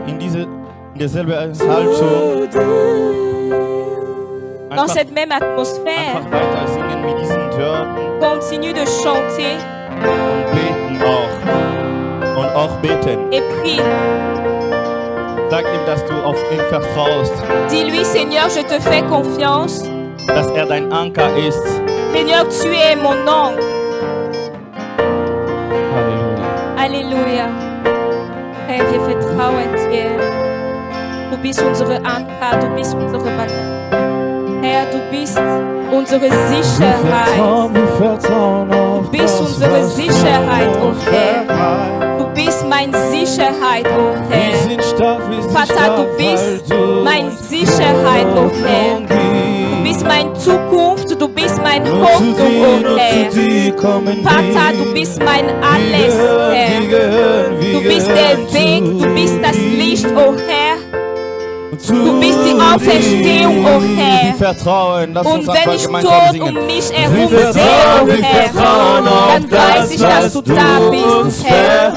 in derselben Haltung. Dans cette même atmosphère, Einfach weiter singen mit diesen Tönen continue de chanter und beten auch. Und auch beten. et prie. Sag ihm, dass du auf ihn vertraust, Dis-lui, Seigneur, je te fais confiance. dass er dein Anker ist. Seigneur, tu es mon ange. Halleluja. Halleluja. Herr, wir vertrauen dir. Du bist unsere Anker, du bist unsere Banner. Herr, du bist unsere Sicherheit. Wir vertrauen auf Du bist unsere Sicherheit, oh Herr. Du bist meine Sicherheit, oh Herr. Vater, du bist meine Sicherheit, oh Herr. Du bist meine Zukunft, du bist meine Hoffnung, oh Herr. Vater, du bist mein Alles, Herr. Du bist der Weg, du bist das Licht, oh Herr. Du bist die Auferstehung, oh Herr. Vertrauen, lass Und uns wenn einfach ich gemeinsam tot singen. um mich herum sehe, oh Herr, dann weiß ich, dass du da bist, Herr.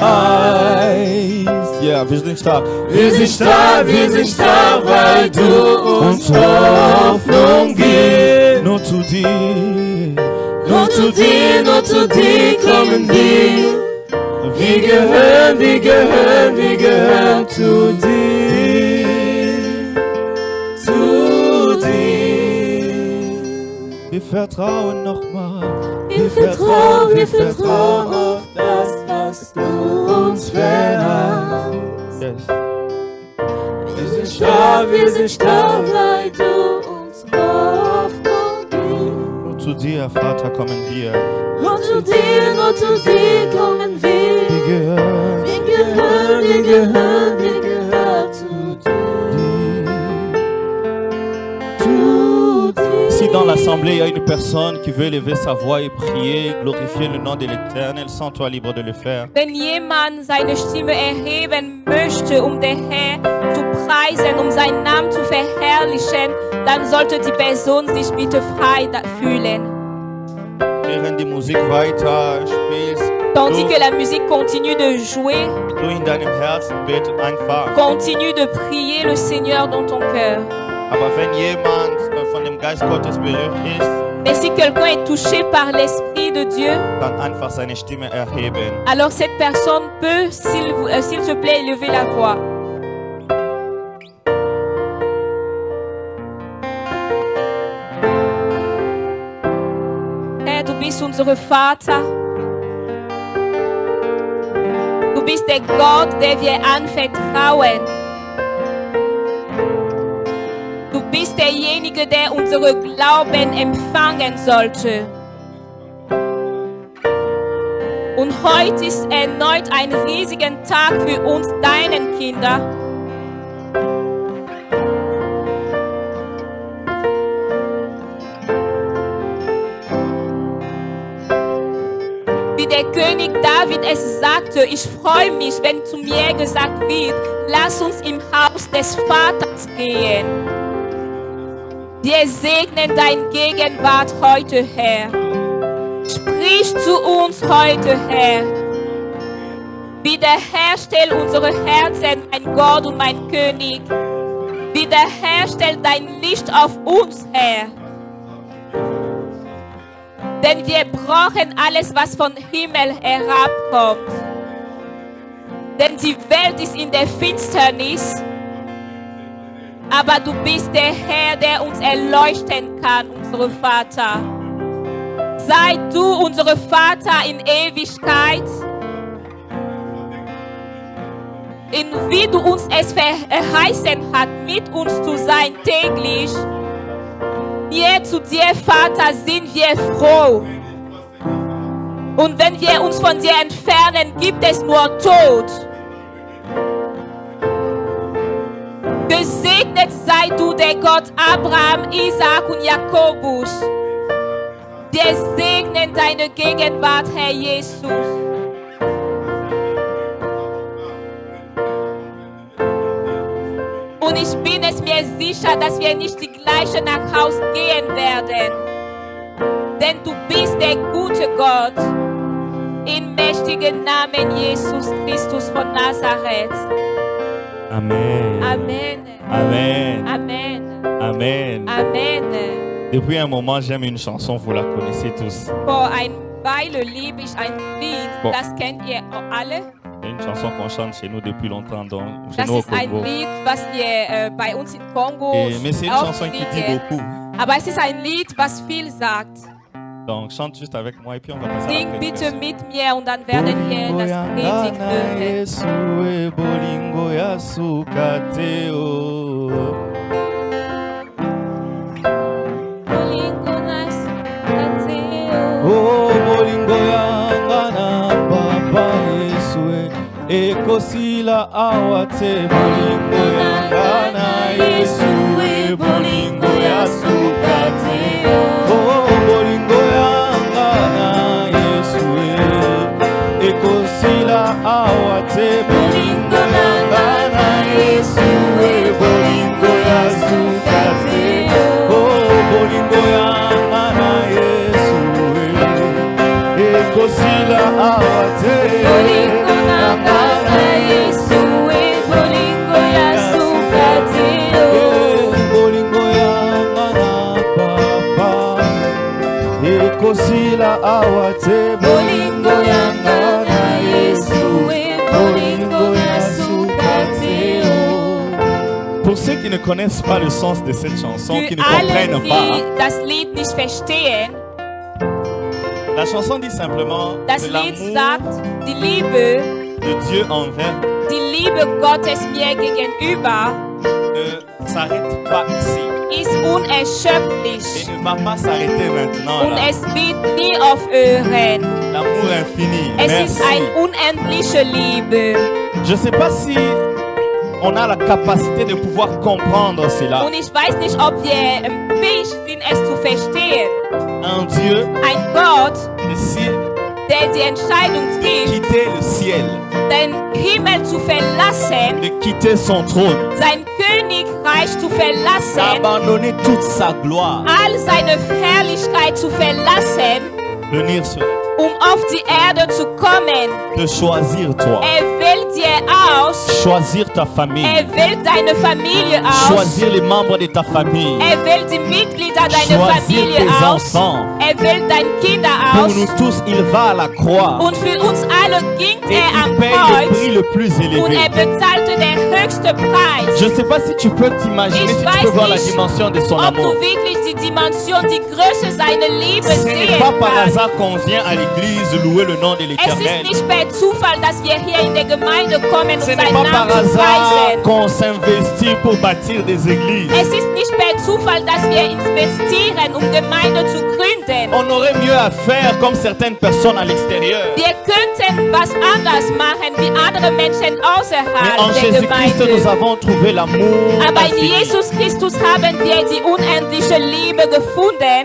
Ja, wir sind stark. Wir sind stark, weil du uns Hoffnung gibst. Nur zu dir. Nur zu dir kommen wir. Wir gehören zu dir. Zu dir. Wir vertrauen nochmal. Wir vertrauen auf das, was du uns verheißt. Yes. Wir sind stark, weil du uns Hoffnung gibst. Nur zu dir, Vater, kommen wir. Nur zu dir kommen wir. Wir gehören zu dir. Si dans l'assemblée il y a une personne qui veut lever sa voix et prier, glorifier le nom de l'Éternel, sens-toi libre de le faire. Wenn jemand seine Stimme erheben möchte, um den Herrn zu preisen, um seinen Namen zu verherrlichen, dann sollte die Person sich bitte frei fühlen. Während die Musik weiter spielt, Tandis que la musique continue de jouer, du in deinem Herzen bet einfach. continue de prier le Seigneur dans ton cœur. Aber wenn jemand von dem Geist Gottes berührt ist, Mais si quelqu'un est touché par l'Esprit de Dieu, dann einfach seine Stimme erheben. alors cette personne peut, s'il te plaît, élever la voix. Herr, du bist unser Vater. Du bist der Gott, der wir anvertrauen. Du bist derjenige, der unsere Glauben empfangen sollte. Und heute ist erneut ein riesiger Tag für uns, deinen Kinder. Wie der König David es sagte, ich freue mich, wenn zu mir gesagt wird, lass uns im Haus des Vaters gehen. Wir segnen deine Gegenwart heute, Herr. Sprich zu uns heute, Herr. Wiederherstell unsere Herzen, mein Gott und mein König. Wiederherstell dein Licht auf uns, Herr. Denn wir brauchen alles, was vom Himmel herabkommt. Denn die Welt ist in der Finsternis. Aber du bist der Herr, der uns erleuchten kann, unser Vater. Sei du unser Vater in Ewigkeit. In wie du uns es verheißen hast, mit uns zu sein täglich. Wir zu dir, Vater, sind wir froh. Und wenn wir uns von dir entfernen, gibt es nur Tod. Gesegnet sei du, der Gott Abraham, Isaak und Jakobus. Wir segnen deine Gegenwart, Herr Jesus. Und ich bin es mir sicher, dass wir nicht die gleiche nach Hause gehen werden. Denn du bist der gute Gott. Im mächtigen Namen Jesus Christus von Nazareth. Amen. Amen. Amen. Amen. Amen. Amen. Depuis un moment, j'aime une chanson, vous la connaissez tous. Vor ein Weile liebe ich ein Lied, Bon. das kennt ihr alle. C'est une chanson qu'on chante chez nous depuis longtemps, chez Das nous au ist ein Congo. Lied, was wir bei uns in Kongo Mais c'est une oft chanson qui dit singen. beaucoup. Aber es ist ein Lied, was viel sagt. Donc chante juste avec moi et puis on va passer à Sing la bitte prédication. mit mir und dann werden wir Bolingo das ya Predigt ngana hören. Yesu e bolingo ya sukateo. Bolingo nas tateo. Oh bolingo ya ngana papa Yesu e ekosila awate bolingo ya ngana Yesu e bolingo ya sukateo. Oh bolingo ya ngana Yesu e ekosila awate bolingo ya ngana Yesu e bolingo ya sukateo. Oh bolingo ya ngana Yesu e ekosila awate Bolingo na ngana Yesu e bolingo ya sukateo. bolingo ya ngana papa ekosila awate Bolingo ya ngana Yesu e bolingo ya sukateo. Pour ceux qui ne connaissent pas le sens de cette chanson, qui Für ne alle, comprennent die pas, das Lied nicht verstehen, la chanson dit simplement das que Lied l'amour sagt, die Liebe, de Dieu envers die Liebe Gottes mir gegenüber ne s'arrête pas ici ist et unerschöpflich ne va pas s'arrêter maintenant. und Là. es wird nie aufhören. L'amour infini. Es Merci. ist eine unendliche Liebe. Je ne sais pas si on a la capacité de pouvoir comprendre cela. Und ich weiß nicht, ob wir fähig sind, es zu verstehen. Un Dieu Ein Gott, de ciel, der die Entscheidung trifft, quitter le ciel, den Himmel zu verlassen, de quitter son trône, sein Königreich zu verlassen, d'abandonner toute sa gloire, all seine Herrlichkeit zu verlassen, venir sur um auf die Erde zu kommen. de choisir toi, Wählt dir aus, choisir ta famille, wählt deine Familie aus, choisir les membres de ta famille, wählt die Mitglieder deiner choisir Familie tes aus, enfants. wählt deine Kinder Pour aus. nous tous, il va à la croix Und für uns alle ging et am il paye le Kreuz prix le plus und élevé. bezahlte den höchsten Preis. Je ne sais pas si tu peux t'imaginer, Ich si tu weiß peux voir la nicht, dimension de son Ob amour. du wirklich die Dimension, die Größe seiner Liebe Ce n'est sehen pas par kannst. hasard qu'on vient à l'église louer le nom de Es l'Éternel. ist nicht per Zufall, dass wir hier in der Gemeinde kommen, um Ce n'est seinen pas Namen par zu hasard preisen. qu'on s'investit pour bâtir des églises. Es ist nicht per Zufall, dass wir investieren, um Gemeinde zu gründen. On aurait mieux à faire comme certaines personnes à l'extérieur. Wir könnten was anders machen, wie andere Menschen Mais en außerhalb der Jésus-Christ, nous Gemeinde. avons trouvé l'amour Aber in infini. Jesus Christus haben wir die unendliche Liebe gefunden.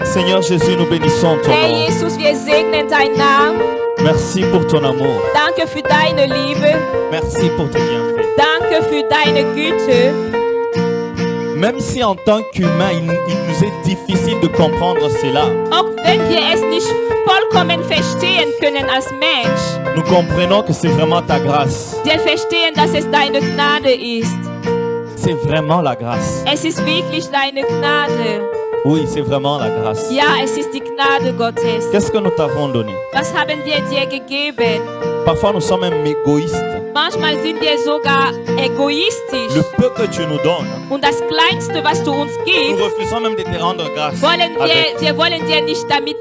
Seigneur Jésus, nous bénissons ton Herr nom. Jesus, wir segnen deinen Namen. Merci pour ton amour. Danke für deine Liebe. Merci pour tes bienfaits. Danke für deine Güte. Même si en tant qu'humain, il nous est difficile de comprendre cela, Auch wenn wir es nicht vollkommen verstehen können als Mensch, nous comprenons que c'est vraiment ta grâce. wir verstehen, dass es deine Gnade ist. C'est vraiment la grâce. Es ist wirklich deine Gnade. Oui, c'est vraiment la grâce. Ja, es ist die Gnade Gottes. Qu'est-ce que nous t'avons donné? Was haben wir dir gegeben? Parfois, nous sommes même égoïstes. Manchmal sind wir sogar egoistisch. Le peu que tu nous donnes, Und das Kleinste, was du uns nous gibst, refusons même de te rendre grâce. wollen avec. wir wollen dir nicht damit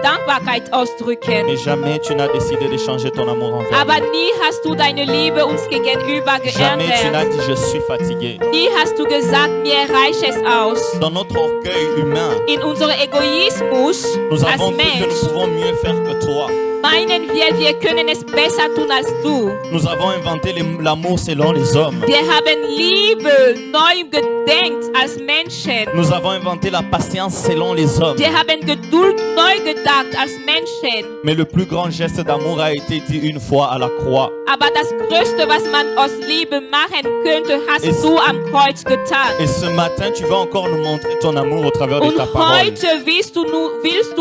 Dankbarkeit ausdrücken. Mais jamais tu n'as décidé de changer ton amour envers Aber nous. nie hast du deine Liebe uns gegenüber Jamais tu n'as geändert. dit je suis fatigué. Nie hast du gesagt, mir reicht es aus. Dans notre orgueil humain, In unserem Egoismus nous als avons cru que nous Mensch pouvons mieux faire que toi. Meinen wir können es besser tun als du. Nous avons inventé l'amour selon les hommes. Wir haben Liebe neu gedenkt als Menschen. Nous avons inventé la patience selon les hommes. Wir haben Geduld neu gedacht als Menschen. Mais le plus grand geste d'amour a été dit une fois à la croix. Aber das Größte, was man aus Liebe machen könnte, hast du am Kreuz getan. Et ce matin, tu vas encore nous montrer ton amour au travers de Und ta parole. heute willst du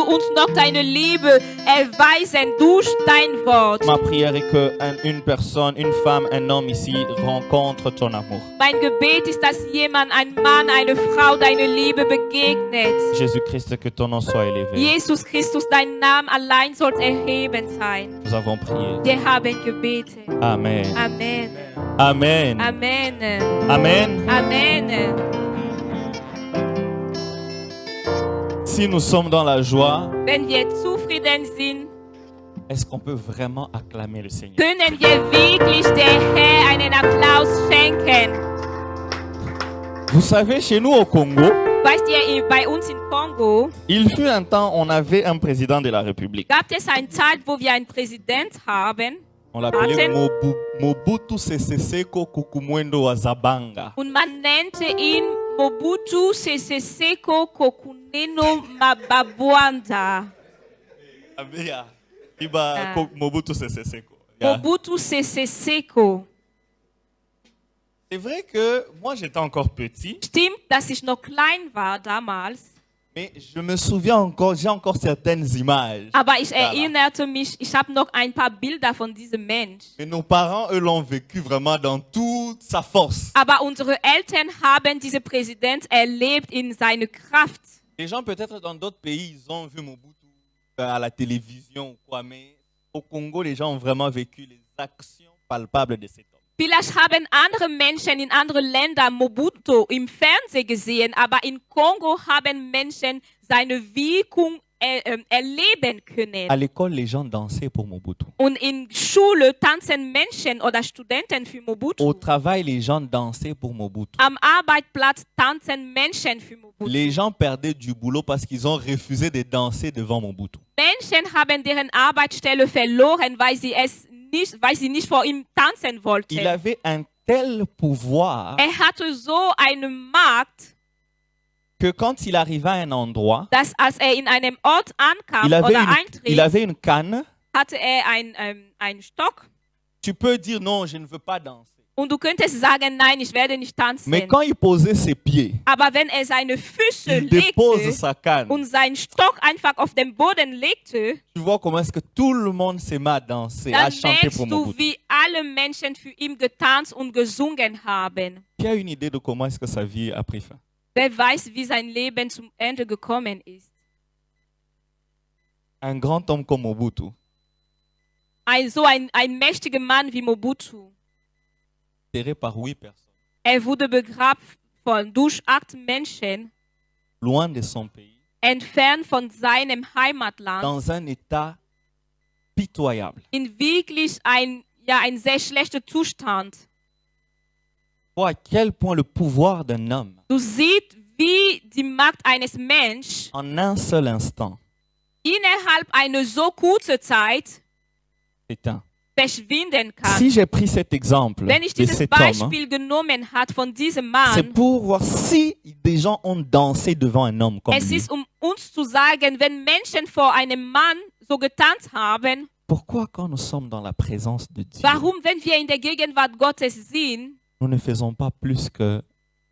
uns noch deine Liebe erweisen durch dein Wort. Ma prière est que une personne, une femme, un homme ici rencontre ton amour. Mein Gebet ist, dass jemand, ein Mann, eine Frau deine Liebe begegnet. Jésus-Christ, que ton nom soit élevé. Jesus Christus, dein Name allein soll erheben sein. Nous avons prié. Wir haben gebetet. Amen. Amen. Amen. Amen. Amen. Amen. Si nous sommes dans la joie, Wenn wir zufrieden sind, est-ce qu'on peut vraiment acclamer le Seigneur? können wir wirklich der Herr einen Applaus schenken. Vous savez, chez nous au Congo, Weißt ihr, bei uns in Kongo il fut un temps, on avait un président de la République. gab es eine Zeit, wo wir einen Präsident haben On l'appelait Martin. Mobutu Sese Seko Kukumwendo wa Zabanga. und man nannte ihn Mobutu Sese Seko Kokuneno Mababwanda. Abia, Iba Ah. Mobutu Sese Seko. Yeah. Mobutu Sese Seko. C'est vrai que moi j'étais encore petit, Stimmt, dass ich noch klein war damals, mais je me souviens encore, j'ai encore certaines images. aber ich Voilà. erinnerte mich, ich habe noch ein paar Bilder von diesem Mensch. Mais nos parents, eux, l'ont vécu vraiment dans toute sa force. Aber unsere Eltern haben diesen Präsident erlebt in seiner Kraft. Les gens peut-être dans d'autres pays, ils ont vu Mobutu à la télévision ou quoi, mais au Congo, les gens ont vraiment vécu les actions palpables de cet homme. Vielleicht haben andere Menschen in anderen Ländern Mobutu im Fernsehen gesehen, aber in Kongo haben Menschen seine Wirkung erleben können. À l'école, les gens dansaient pour Mobutu. Und in Schule tanzen Menschen oder Studenten für Mobutu. Au travail, les gens dansaient pour Mobutu. Am Arbeitsplatz tanzen Menschen für Mobutu. Les gens perdaient du boulot parce qu'ils ont refusé de danser devant Mobutu. Menschen haben deren Arbeitsstelle verloren, weil sie nicht vor ihm tanzen wollten. Il avait un tel pouvoir Hatte so eine Macht, que quand il arrivait à un endroit, dass als in einem Ort ankam il avait, oder une, eintritt, il avait une canne. hatte einen Stock. Tu peux dire non, je ne veux pas danser. Und du könntest sagen, nein, ich werde nicht tanzen. Mais quand il posait ses pieds, Aber wenn seine Füße il dépose legte sa canne. und seinen Stock einfach auf den Boden legte, Tu vois comment est-ce que tout le monde s'est mis à danser, à dann chanter merkst pour du, Mobutu. wie alle Menschen für ihn getanzt und gesungen haben. Qui a une idée de comment est-ce que sa vie a pris fin? Wer weiß, wie sein Leben zum Ende gekommen ist. Un grand homme comme Mobutu, Ein mächtiger Mann wie Mobutu. enterré par 8 personnes, Er wurde begraben durch 8 Menschen, loin de son pays, entfernt von seinem Heimatland, dans un état pitoyable. in wirklich ein sehr schlechter Zustand. Vois à quel point le pouvoir d'un homme, Du siehst, wie die Macht eines Menschen en un seul instant, innerhalb einer so kurzen Zeit s'éteint. verschwinden kann. Si j'ai pris cet exemple Wenn ich de dieses cet homme, Beispiel genommen habe von diesem c'est Mann, pour voir si des gens ont dansé devant un homme comme es lui. ist, uns zu sagen, wenn Menschen vor einem Mann so getanzt haben, Pourquoi quand nous sommes dans la présence de Dieu, warum, wenn wir in der Gegenwart Gottes sind, nous ne faisons pas plus que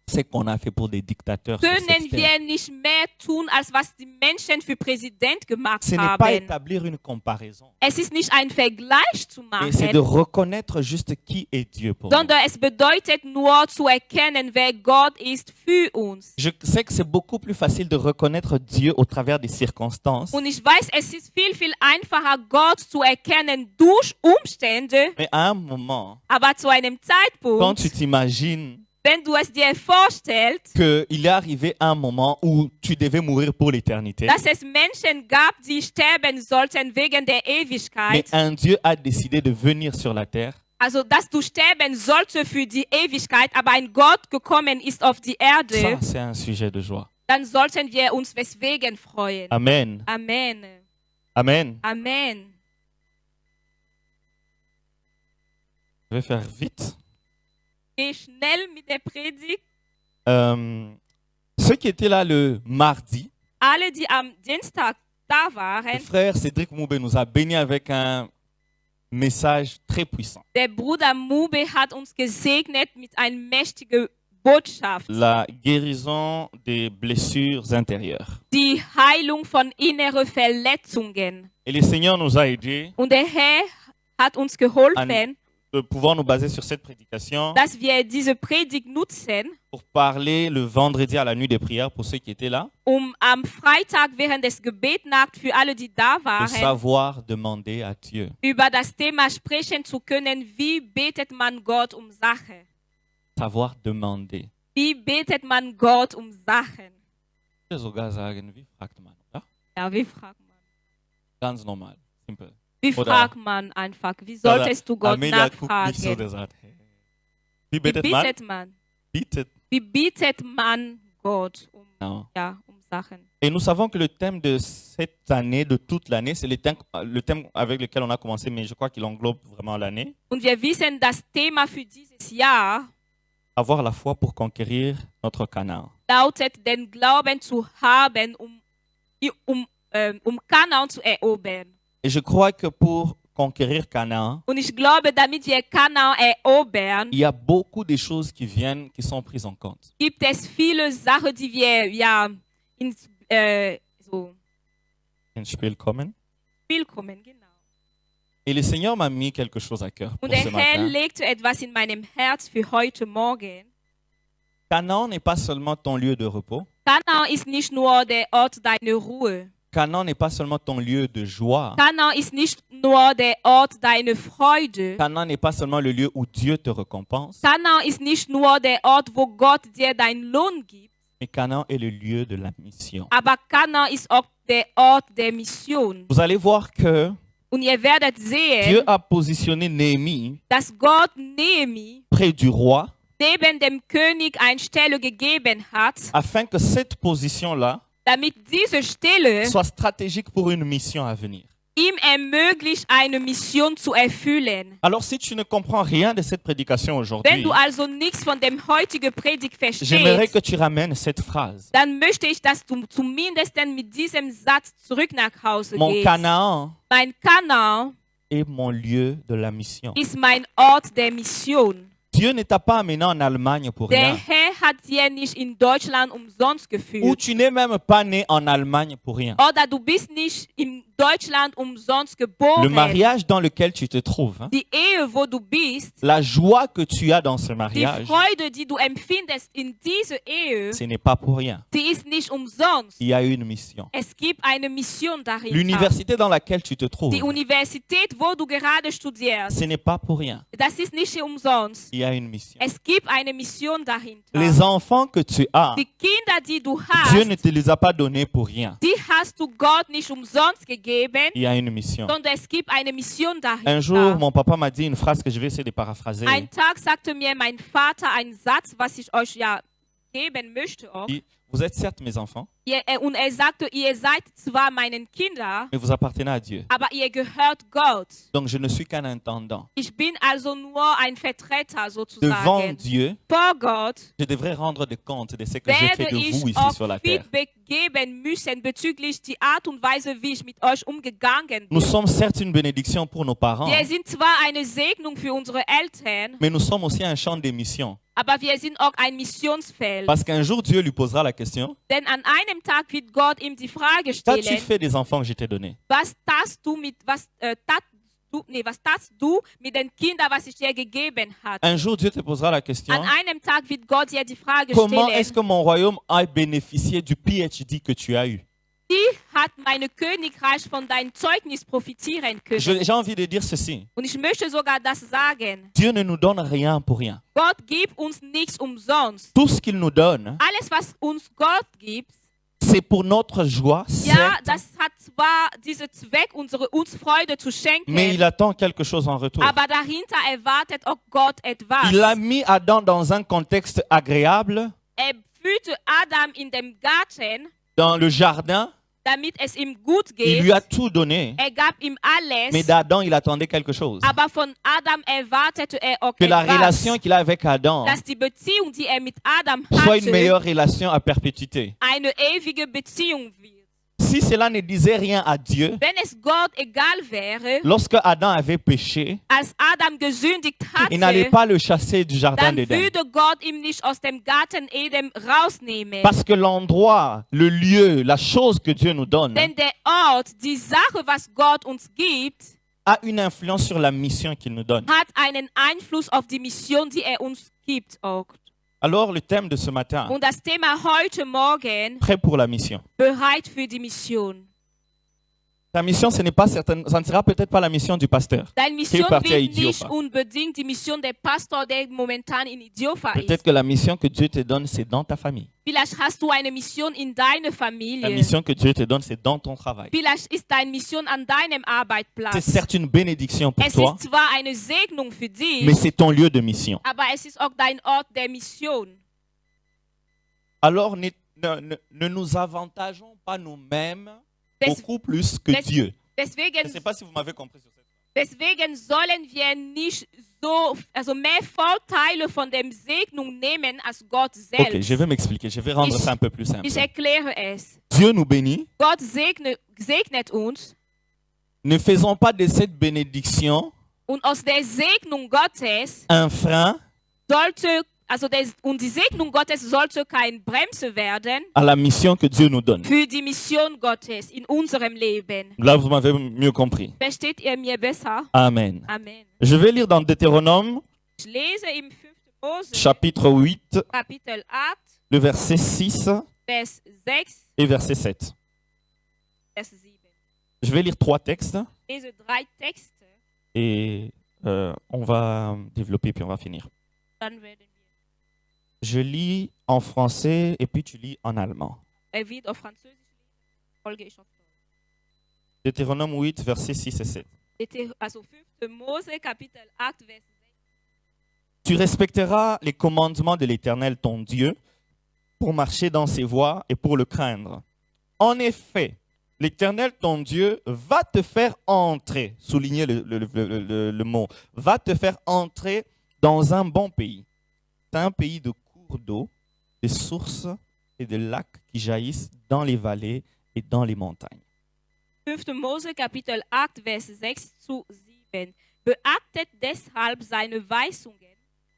ce qu'on a fait pour des dictateurs sur können cette terre? wir nicht mehr tun, als was die Menschen für Präsident gemacht Ce n'est pas haben. établir une comparaison, Es ist nicht ein Vergleich zu mais c'est de machen, reconnaître juste qui est Dieu pour nous. sondern es bedeutet nur zu erkennen, wer Gott ist für uns. Je sais que c'est beaucoup plus facile de reconnaître Dieu au travers des circonstances, Und ich weiß, es ist viel einfacher, Gott zu erkennen durch Umstände, mais à un moment, aber zu einem quand tu Zeitpunkt, t'imagines wenn du es dir vorstellst, qu'il est arrivé un moment où tu devais mourir pour l'éternité, dass es Menschen gab, die sterben sollten wegen der mais Ewigkeit, un Dieu a décidé de venir sur la terre, also dass du sterben solltest für die Ewigkeit, aber ein Gott gekommen ist auf die ça Erde, c'est un sujet de joie. dann sollten wir uns weswegen freuen. Amen. Amen. Amen. Amen. vais faire vite. Geh schnell mit der Predigt. Ceux qui étaient là le mardi, Alle, die am Dienstag da le waren, frère Cédric Moubé nous a bénis avec un message très puissant. der Bruder Mube hat uns gesegnet mit einer mächtigen Botschaft. La guérison des blessures intérieures. Die Heilung von inneren Verletzungen. Et le Seigneur nous a aidés Und der Herr hat uns geholfen, de pouvoir nous baser sur cette prédication dass wir diese Predigt nutzen, pour parler le vendredi à la nuit des prières pour ceux qui étaient là, am Freitag während des Gebetnacht für alle, die da de waren, savoir demander à Dieu. über das Thema sprechen zu können, wie betet man Gott um Sachen? Savoir demander. Wie betet man Gott um Sachen? Sogar sagen, wie fragt man? Ja? Ja, wie fragt man? Ganz normal, simpel. Wie Oder- fragt man einfach? Wie solltest du Gott Amelia guckt mich so, nachfragen? der sagt, hey. Wie Wie betet man? betet man? Bietet. Wie bittet man Gott Non. um Sachen? Et nous savons que le thème de cette année, de toute l'année, c'est le thème avec lequel on a commencé, mais je crois qu'il englobe vraiment l'année. Und wir wissen, das Thema für dieses Jahr Avoir la foi pour conquérir notre Canaan. lautet, den Glauben zu haben, um Kanaan zu erobern. Et je crois que pour conquérir Canaan, Und ich glaube, damit wir Kanaan erobern, il y a beaucoup de choses qui viennent, qui sont prises en compte. gibt es viele Sachen, die wir ja ins Ins Spiel kommen. Spiel kommen. Genau. Et le Seigneur m'a mis quelque chose à cœur pour Und der ce Herr matin. legte etwas in meinem Herz für heute Morgen. Canaan n'est pas seulement ton lieu de repos. Kanaan ist nicht nur der Ort deiner Ruhe. Canaan n'est pas seulement ton lieu de joie. Kanaan ist nicht nur der Ort deiner Freude. Canaan n'est pas seulement le lieu où Dieu te récompense. Kanaan ist nicht nur der Ort, wo Gott dir deinen Lohn gibt. Mais Canaan est le lieu de la mission. Aber Kanaan ist auch der Ort der Mission. Vous allez voir que Und ihr werdet Dieu sehen, a positionné Néhémie dass Gott Nehemi près du roi neben dem König eine Stelle gegeben hat, afin que cette position-là damit diese Stelle soit stratégique pour une mission à venir. ihm ermöglicht, eine Mission zu erfüllen. Alors si tu ne comprends rien de cette prédication Wenn aujourd'hui, du also nichts von dem heutigen Predigt j'aimerais verstehst, que tu ramènes cette phrase. dann möchte ich, dass du zumindest mit diesem Satz zurück nach Hause Mon gehst. Canaan Mein Kanaan est mon lieu de la mission. ist mein Ort der Mission. Dieu ne t'a pas amené en Allemagne pour Der rien. Herr hat dir nicht in Deutschland umsonst Ou geführt. tu n'es même pas né en Allemagne pour rien. Oder du bist nicht in Deutschland umsonst Le geboren. mariage dans lequel tu te trouves, hein, Die Ehe, wo du bist, la joie que tu as dans ce die mariage, Freude, die du empfindest in dieser Ehe, ce n'est pas pour rien. die ist nicht umsonst. Il y a une mission. Es gibt eine Mission darin. L'université dans laquelle tu te trouves, Die Universität, wo du gerade studierst, ce n'est pas pour rien. das ist nicht umsonst. Il y a une mission. Es gibt eine Mission dahinter. Les enfants que tu as, Die Kinder, die du Dieu hast, ne te les a pas donnés pour rien. die hast du Gott nicht umsonst gegeben, Il y a une mission. sondern es gibt eine Mission Un jour, dahinter. mon papa m'a dit une phrase que je vais essayer de paraphraser. Ein Tag sagte mir mein Vater einen Satz, was ich euch ja geben möchte auch. Vous êtes certes mes enfants, Und er sagte, ihr seid zwar meinen Kinder, mais vous appartenez à Dieu. aber ihr gehört Gott. Donc je ne suis qu'un intendant. Ich bin also nur ein Vertreter Devant sozusagen. Dieu, Vor Gott je devrais rendre des comptes de ce que j'ai werde fait de ich vous ici auch sur la terre. Feedback geben müssen bezüglich die Art und Weise, wie ich mit euch umgegangen Nous bin. sommes certes une bénédiction pour nos parents, Wir sind zwar eine Segnung für unsere Eltern, mais nous sommes aussi un champ de mission. aber wir sind auch ein Missionsfeld. Parce qu'un jour, Dieu lui posera la question, Denn an einem Tag wird Gott ihm die Frage qu'as-tu stellen, fait des enfants que je t'ai donnés? was tatst du mit den Kindern, was ich dir gegeben habe? Un jour, Dieu te posera la question, An einem Tag wird Gott dir die Frage comment est-ce stellen, que mon royaume a bénéficié du PhD que tu as eu? wie hat mein Königreich von deinem Zeugnis profitieren können? J'ai envie de dire ceci. Und ich möchte sogar das sagen. Dieu ne nous donne rien pour rien. Gott gibt uns nichts umsonst. Tout ce qu'il nous donne, Alles, was uns Gott gibt, c'est pour notre joie, ja, certes, das hat zwar diesen Zweck, uns Freude zu schenken, mais il attend quelque chose en retour. aber dahinter erwartet auch Gott etwas. Il a mis Adam dans un contexte agréable, Er führte Adam in dem Garten, dans le jardin, damit es ihm gut Il geht. lui a tout donné. Gab ihm alles, Mais d'Adam, il attendait quelque chose. aber von Adam erwartete auch Que la etwas, relation qu'il a avec Adam dass die Beziehung, die mit Adam soit une hatte, meilleure relation à perpétuité. eine ewige Beziehung wird. Si cela ne disait rien à Dieu, Wenn es Gott egal wäre, lorsque Adam avait péché, als Adam gesündigt il n'allait hatte, pas le chasser du jardin dann d'Éden. würde Gott ihm nicht aus dem Garten Eden rausnehmen. Parce que l'endroit, le lieu, la chose que Dieu nous donne Denn der Ort, die Sache, was Gott uns gibt, a une influence sur la mission qu'il nous donne. hat einen Einfluss auf die Mission, die uns gibt. Auch. Alors le thème de ce matin, Und das Thema heute Morgen, prêt pour la mission. bereit für die Mission. Ta mission, ce n'est pas certain, ça ne sera peut-être pas la mission du pasteur. Deine Mission parti à wird nicht Idiofa. unbedingt die Mission der Pastor, der momentan in Idiofa Peut-être ist. que la mission que Dieu te donne, c'est dans ta famille. Vielleicht hast du eine Mission in deiner La Familie. mission que Dieu te donne, c'est dans ton travail. Vielleicht ist deine Mission an deinem C'est Arbeitsplatz. certes une bénédiction pour Es toi, ist zwar eine Segnung für dich, mais c'est ton lieu de mission. aber es ist auch dein Ort der Mission. Alors ne nous avantageons pas nous-mêmes Des- beaucoup plus que des- Dieu. Je ne Deswegen, sais pas si vous m'avez compris sur cette. deswegen sollen wir nicht mehr Vorteile von der Segnung nehmen als Gott selbst. Ok, je vais m'expliquer. Je vais rendre ça un peu plus simple. Ich erkläre es. Dieu nous bénit. Gott segnet uns Ne faisons pas de cette bénédiction und aus der Segnung Gottes un frein und die Segnung Gottes sollte kein Bremse werden à la mission que Dieu nous donne. für die Mission Gottes in unserem Leben. Là, vous m'avez mieux compris. Versteht ihr mir besser? Amen. Amen. Je vais lire dans Deutéronome, Ich lese im 5. Mose, chapitre 8, Kapitel 8, le verset 6 Vers 6, et verset 7. Vers 7. Je vais lire 3 textes Ich lese 3 Texte, et on va développer puis on va finir. dann werden wir. Je lis en français et puis tu lis en allemand. Wird auf Französisch lesen, folge ich auf Deutsch. Deutéronome 8, versets 6 et 7. Also 5. Mose, Kapitel 8, Vers 6. Tu respecteras les commandements de l'Éternel ton Dieu pour marcher dans ses voies et pour le craindre. En effet, l'Éternel ton Dieu va te faire entrer, soulignez le mot, va te faire entrer dans un bon pays. C'est un pays de cours d'eau, de sources et de lacs qui jaillissent dans les vallées et dans les montagnes. 5. Mose, Kapitel 8, Vers 6 zu 7. Beachtet deshalb seine Weisungen,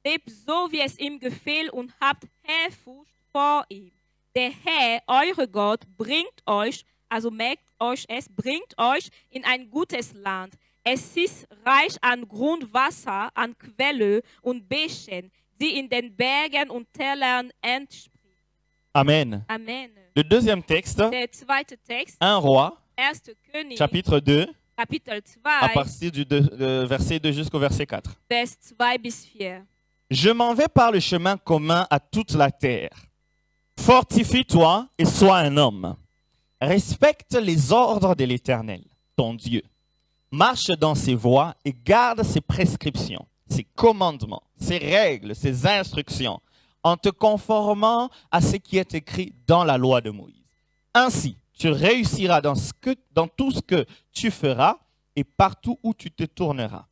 lebt so, wie es ihm gefällt und habt Ehrfurcht vor ihm. Der Herr, eure Gott, bringt euch, also merkt euch es, bringt euch in ein gutes Land. Es ist reich an Grundwasser, an Quellen und Bächen, die in den Bergen und Tälern entspringen. Amen. Amen. Le deuxième texte, Der zweite Text, 1 Roi, 1. König, chapitre 2, Kapitel à 2, partir du verset 2 jusqu'au verset 4. Vers 2 bis 4. Je m'en vais par le chemin commun à toute la terre. Fortifie-toi et sois un homme. Respecte les ordres de l'Éternel, ton Dieu. Marche dans ses voies et garde ses prescriptions, ses commandements, ses règles, ses instructions, en te conformant à ce qui est écrit dans la loi de Moïse. Ainsi, tu réussiras dans tout ce que tu feras et partout où tu te tourneras.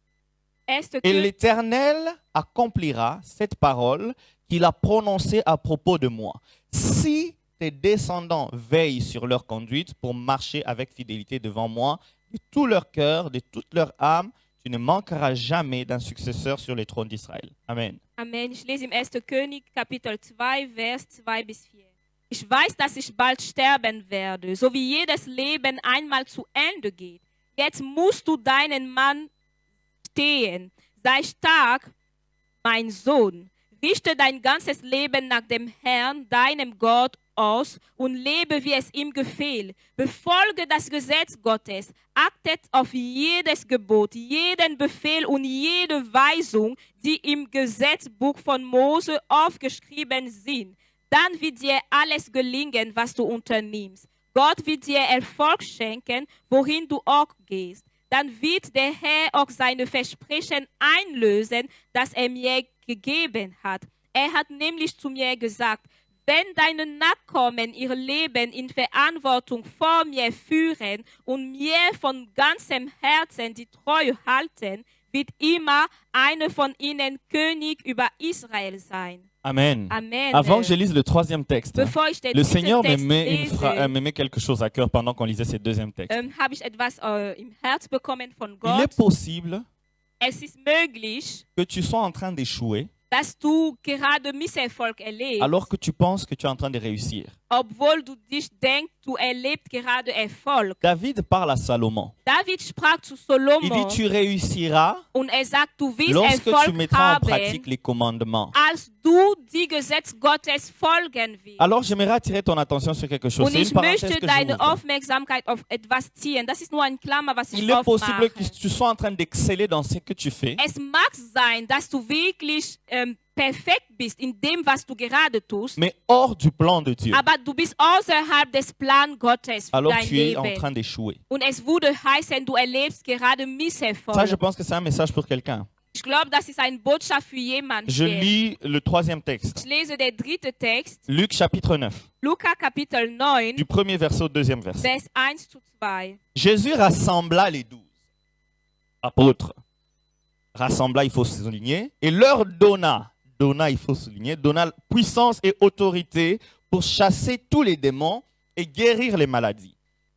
Et l'Éternel accomplira cette parole qu'il a prononcée à propos de moi. Si tes descendants veillent sur leur conduite pour marcher avec fidélité devant moi, de tout leur cœur, de toute leur âme, tu ne manqueras jamais d'un successeur sur le trône d'Israël. Amen. Amen. Ich lese im 1. König, Kapitel 2, Vers 2 bis 4. Ich weiß, dass ich bald sterben werde, so wie jedes Leben einmal zu Ende geht. Jetzt musst du deinen Mann stehen. Sei stark, mein Sohn. Richte dein ganzes Leben nach dem Herrn, deinem Gott, aus und lebe, wie es ihm gefällt. Befolge das Gesetz Gottes. Achtet auf jedes Gebot, jeden Befehl und jede Weisung, die im Gesetzbuch von Mose aufgeschrieben sind. Dann wird dir alles gelingen, was du unternimmst. Gott wird dir Erfolg schenken, wohin du auch gehst. Dann wird der Herr auch seine Versprechen einlösen, das er mir gegeben hat. Er hat nämlich zu mir gesagt, Wenn deine Nachkommen ihr Leben in Verantwortung vor mir führen und mir von ganzem Herzen die Treue halten, wird immer einer von ihnen König über Israel sein. Amen. Amen. Avant que je lise le troisième texte, Bevor ich den le dritten Seigneur me Text met, lese, quelque chose à cœur pendant qu'on lisait ce deuxième texte. habe ich etwas im Herz bekommen von Il est Gott. possible Es ist möglich, que tu sois en train d'échouer dass du gerade Misserfolg erlebst, alors que tu penses que tu es en train de réussir. obwohl du dich denkst, du erlebst gerade Erfolg. David parle à Salomon. David sprach zu Il dit, Solomon tu réussiras und sagt, du wirst lorsque tu Erfolg mettras en haben, pratique les commandements. als du die Gesetze Gottes folgen wirst. Alors, j'aimerais attirer ton attention sur quelque chose. Und C'est ich une parenthèse möchte que je deine ouvre. Aufmerksamkeit auf etwas ziehen. Das ist nur ein Klammer, was ich Il est possible que aufmache. tu sois en train d'exceller dans ce que tu fais, Es mag sein, dass du wirklich perfekt bist in dem, was du gerade tust, mais hors du plan de Dieu. aber du bist außerhalb des Plans Gottes für Alors, dein tu es en Leben. train d'échouer. Und es würde heißen, du erlebst gerade Ça, Misserfolg. je pense que c'est un message pour quelqu'un. Ich glaube, das ist eine Botschaft für jemanden. Je lis le troisième texte. Ich lese den dritten Text, Luc chapitre 9, Lukas Kapitel 9, du premier verset au deuxième verset. Vers 1 zu 2. Jésus rassembla les 12 apôtres. Rassembla, il faut souligner, et leur donna, il faut souligner, donna puissance et autorité pour chasser tous les démons et guérir les maladies.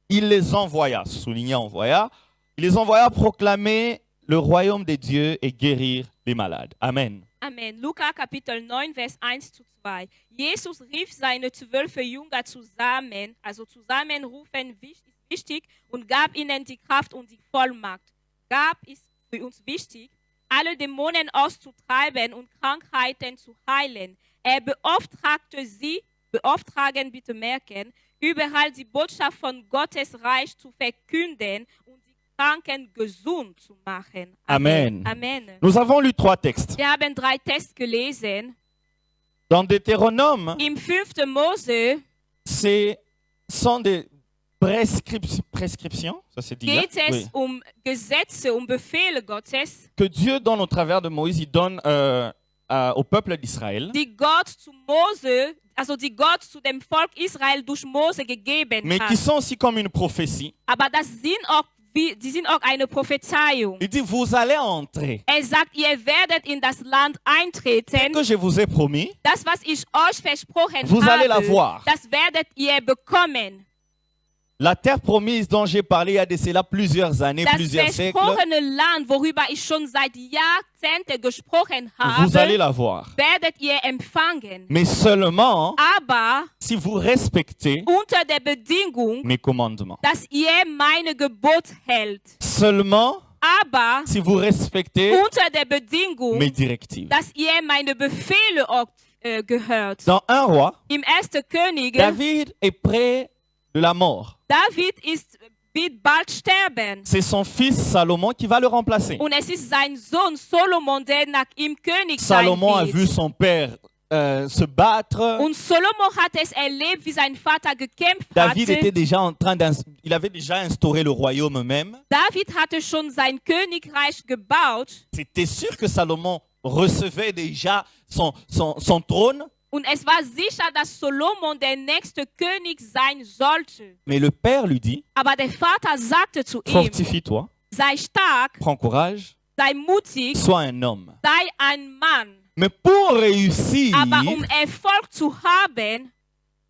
Il les envoya, souligné envoya, il les envoya proclamer le royaume des dieux et guérir les malades. Amen. Amen. Lukas Kapitel 9, Vers 1 zu 2. Jesus rief seine 12 Jünger zusammen, also zusammenrufen ist wichtig, und gab ihnen die Kraft und die Vollmacht. Gab ist für uns wichtig, alle Dämonen auszutreiben und Krankheiten zu heilen. Er beauftragte sie, beauftragen bitte merken, überall die Botschaft von Gottes Reich zu verkünden und die Kranken gesund zu machen. Amen. Amen. Nous avons lu 3 textes. Wir haben 3 Texte gelesen. Dans Deutéronome, Im 5. Mose ce sont des prescriptions, ça c'est dit là, geht es oui, Gesetze, Befehle Gottes, que Dieu donne au travers de Moïse, il donne au peuple d'Israël, die Gott zu Mose, also die Gott zu dem Volk Israel durch Mose gegeben mais qui hat. sont aussi comme une prophétie. Aber die sind auch eine Prophezeiung. Il dit, vous allez entrer. Er sagt, ihr werdet in das Land Ce eintreten. que je vous ai promis, Das, was ich euch versprochen vous allez la habe, voir. das werdet ihr bekommen. La terre promise dont j'ai parlé il y a de cela plusieurs années, Das plusieurs siècles, versprochene Land, worüber ich schon seit Jahrzehnten gesprochen vous allez habe, la voir. werdet ihr empfangen. Mais seulement Aber si vous respectez unter der Bedingung, mes commandements. dass ihr meine Gebot hält. Seulement Aber si vous respectez unter der Bedingung, mes directives. dass ihr meine Befehle auch, gehört. Dans 1 roi, Im 1. Könige, David est près de la mort. David wird bald sterben. C'est son fils Salomon qui va le remplacer. Und es ist sein Sohn Solomon, der nach ihm König sein Salomon a vu wird. son père se battre. Und Solomon hat es erlebt, wie sein Vater gekämpft David était hatte. déjà en train il avait déjà instauré le royaume même. David hatte schon sein Königreich gebaut. C'était sûr que Salomon recevait déjà son trône. Und es war sicher, dass Solomon der nächste König sein sollte. Mais le père lui dit, Aber der Vater sagte zu ihm, fortifie-toi, sei stark, prends courage, sei mutig, sois un homme. sei ein Mann. Mais pour réussir, Aber Erfolg zu haben,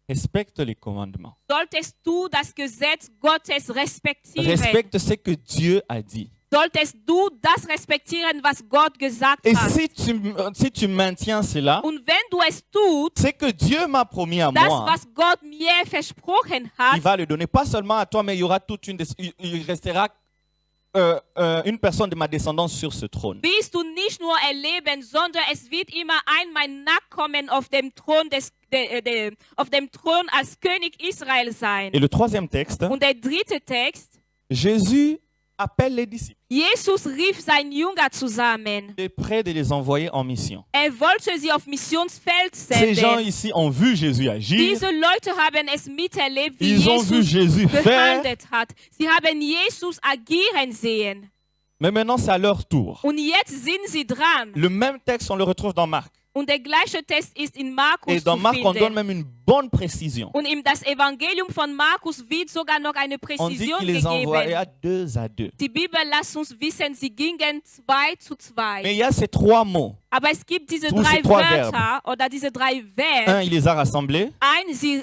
respecte les commandements. solltest du das Gesetz Gottes respektieren. Respecte ce que Dieu a dit. Solltest du das respektieren, was Gott gesagt Et hat. si tu maintiens cela, Und wenn du es tust, c'est que Dieu m'a promis à das, moi, was Gott mir versprochen hat, il va le donner pas seulement à toi, mais il y aura il restera une personne de ma descendance sur ce trône. wirst du nicht nur erleben, sondern es wird immer mein Nachkommen auf dem Thron auf dem Thron als König Israel sein. Et le troisième texte, Und der dritte Text, Jésus appelle les disciples. Jesus rief seine Jünger zusammen. Il est prêt de les envoyer en mission. Er wollte sie auf Missionsfeld Ces gens senden. ici ont vu Jésus agir. Diese Leute haben es miterlebt, wie Ils ont vu Jesus Jésus faire. gehandelt hat. Sie haben Jesus agieren sehen. Mais maintenant, c'est à leur tour. Und jetzt sind sie dran. Le même texte, on le retrouve dans Marc. Und der gleiche Text ist in Markus Et dans zu Marc, on donne finden. même une bonne précision. Und in das Evangelium von Markus wird sogar noch eine On dit Präzision qu'il les envoyait à gegeben. 2 à 2. Die Bibel lässt uns wissen, sie gingen 2 zu 2. Mais il y a ces 3 mots. Aber es gibt diese Tous 3 ces 3 Wörter oder diese 3 Un, Verben. il les a rassemblés.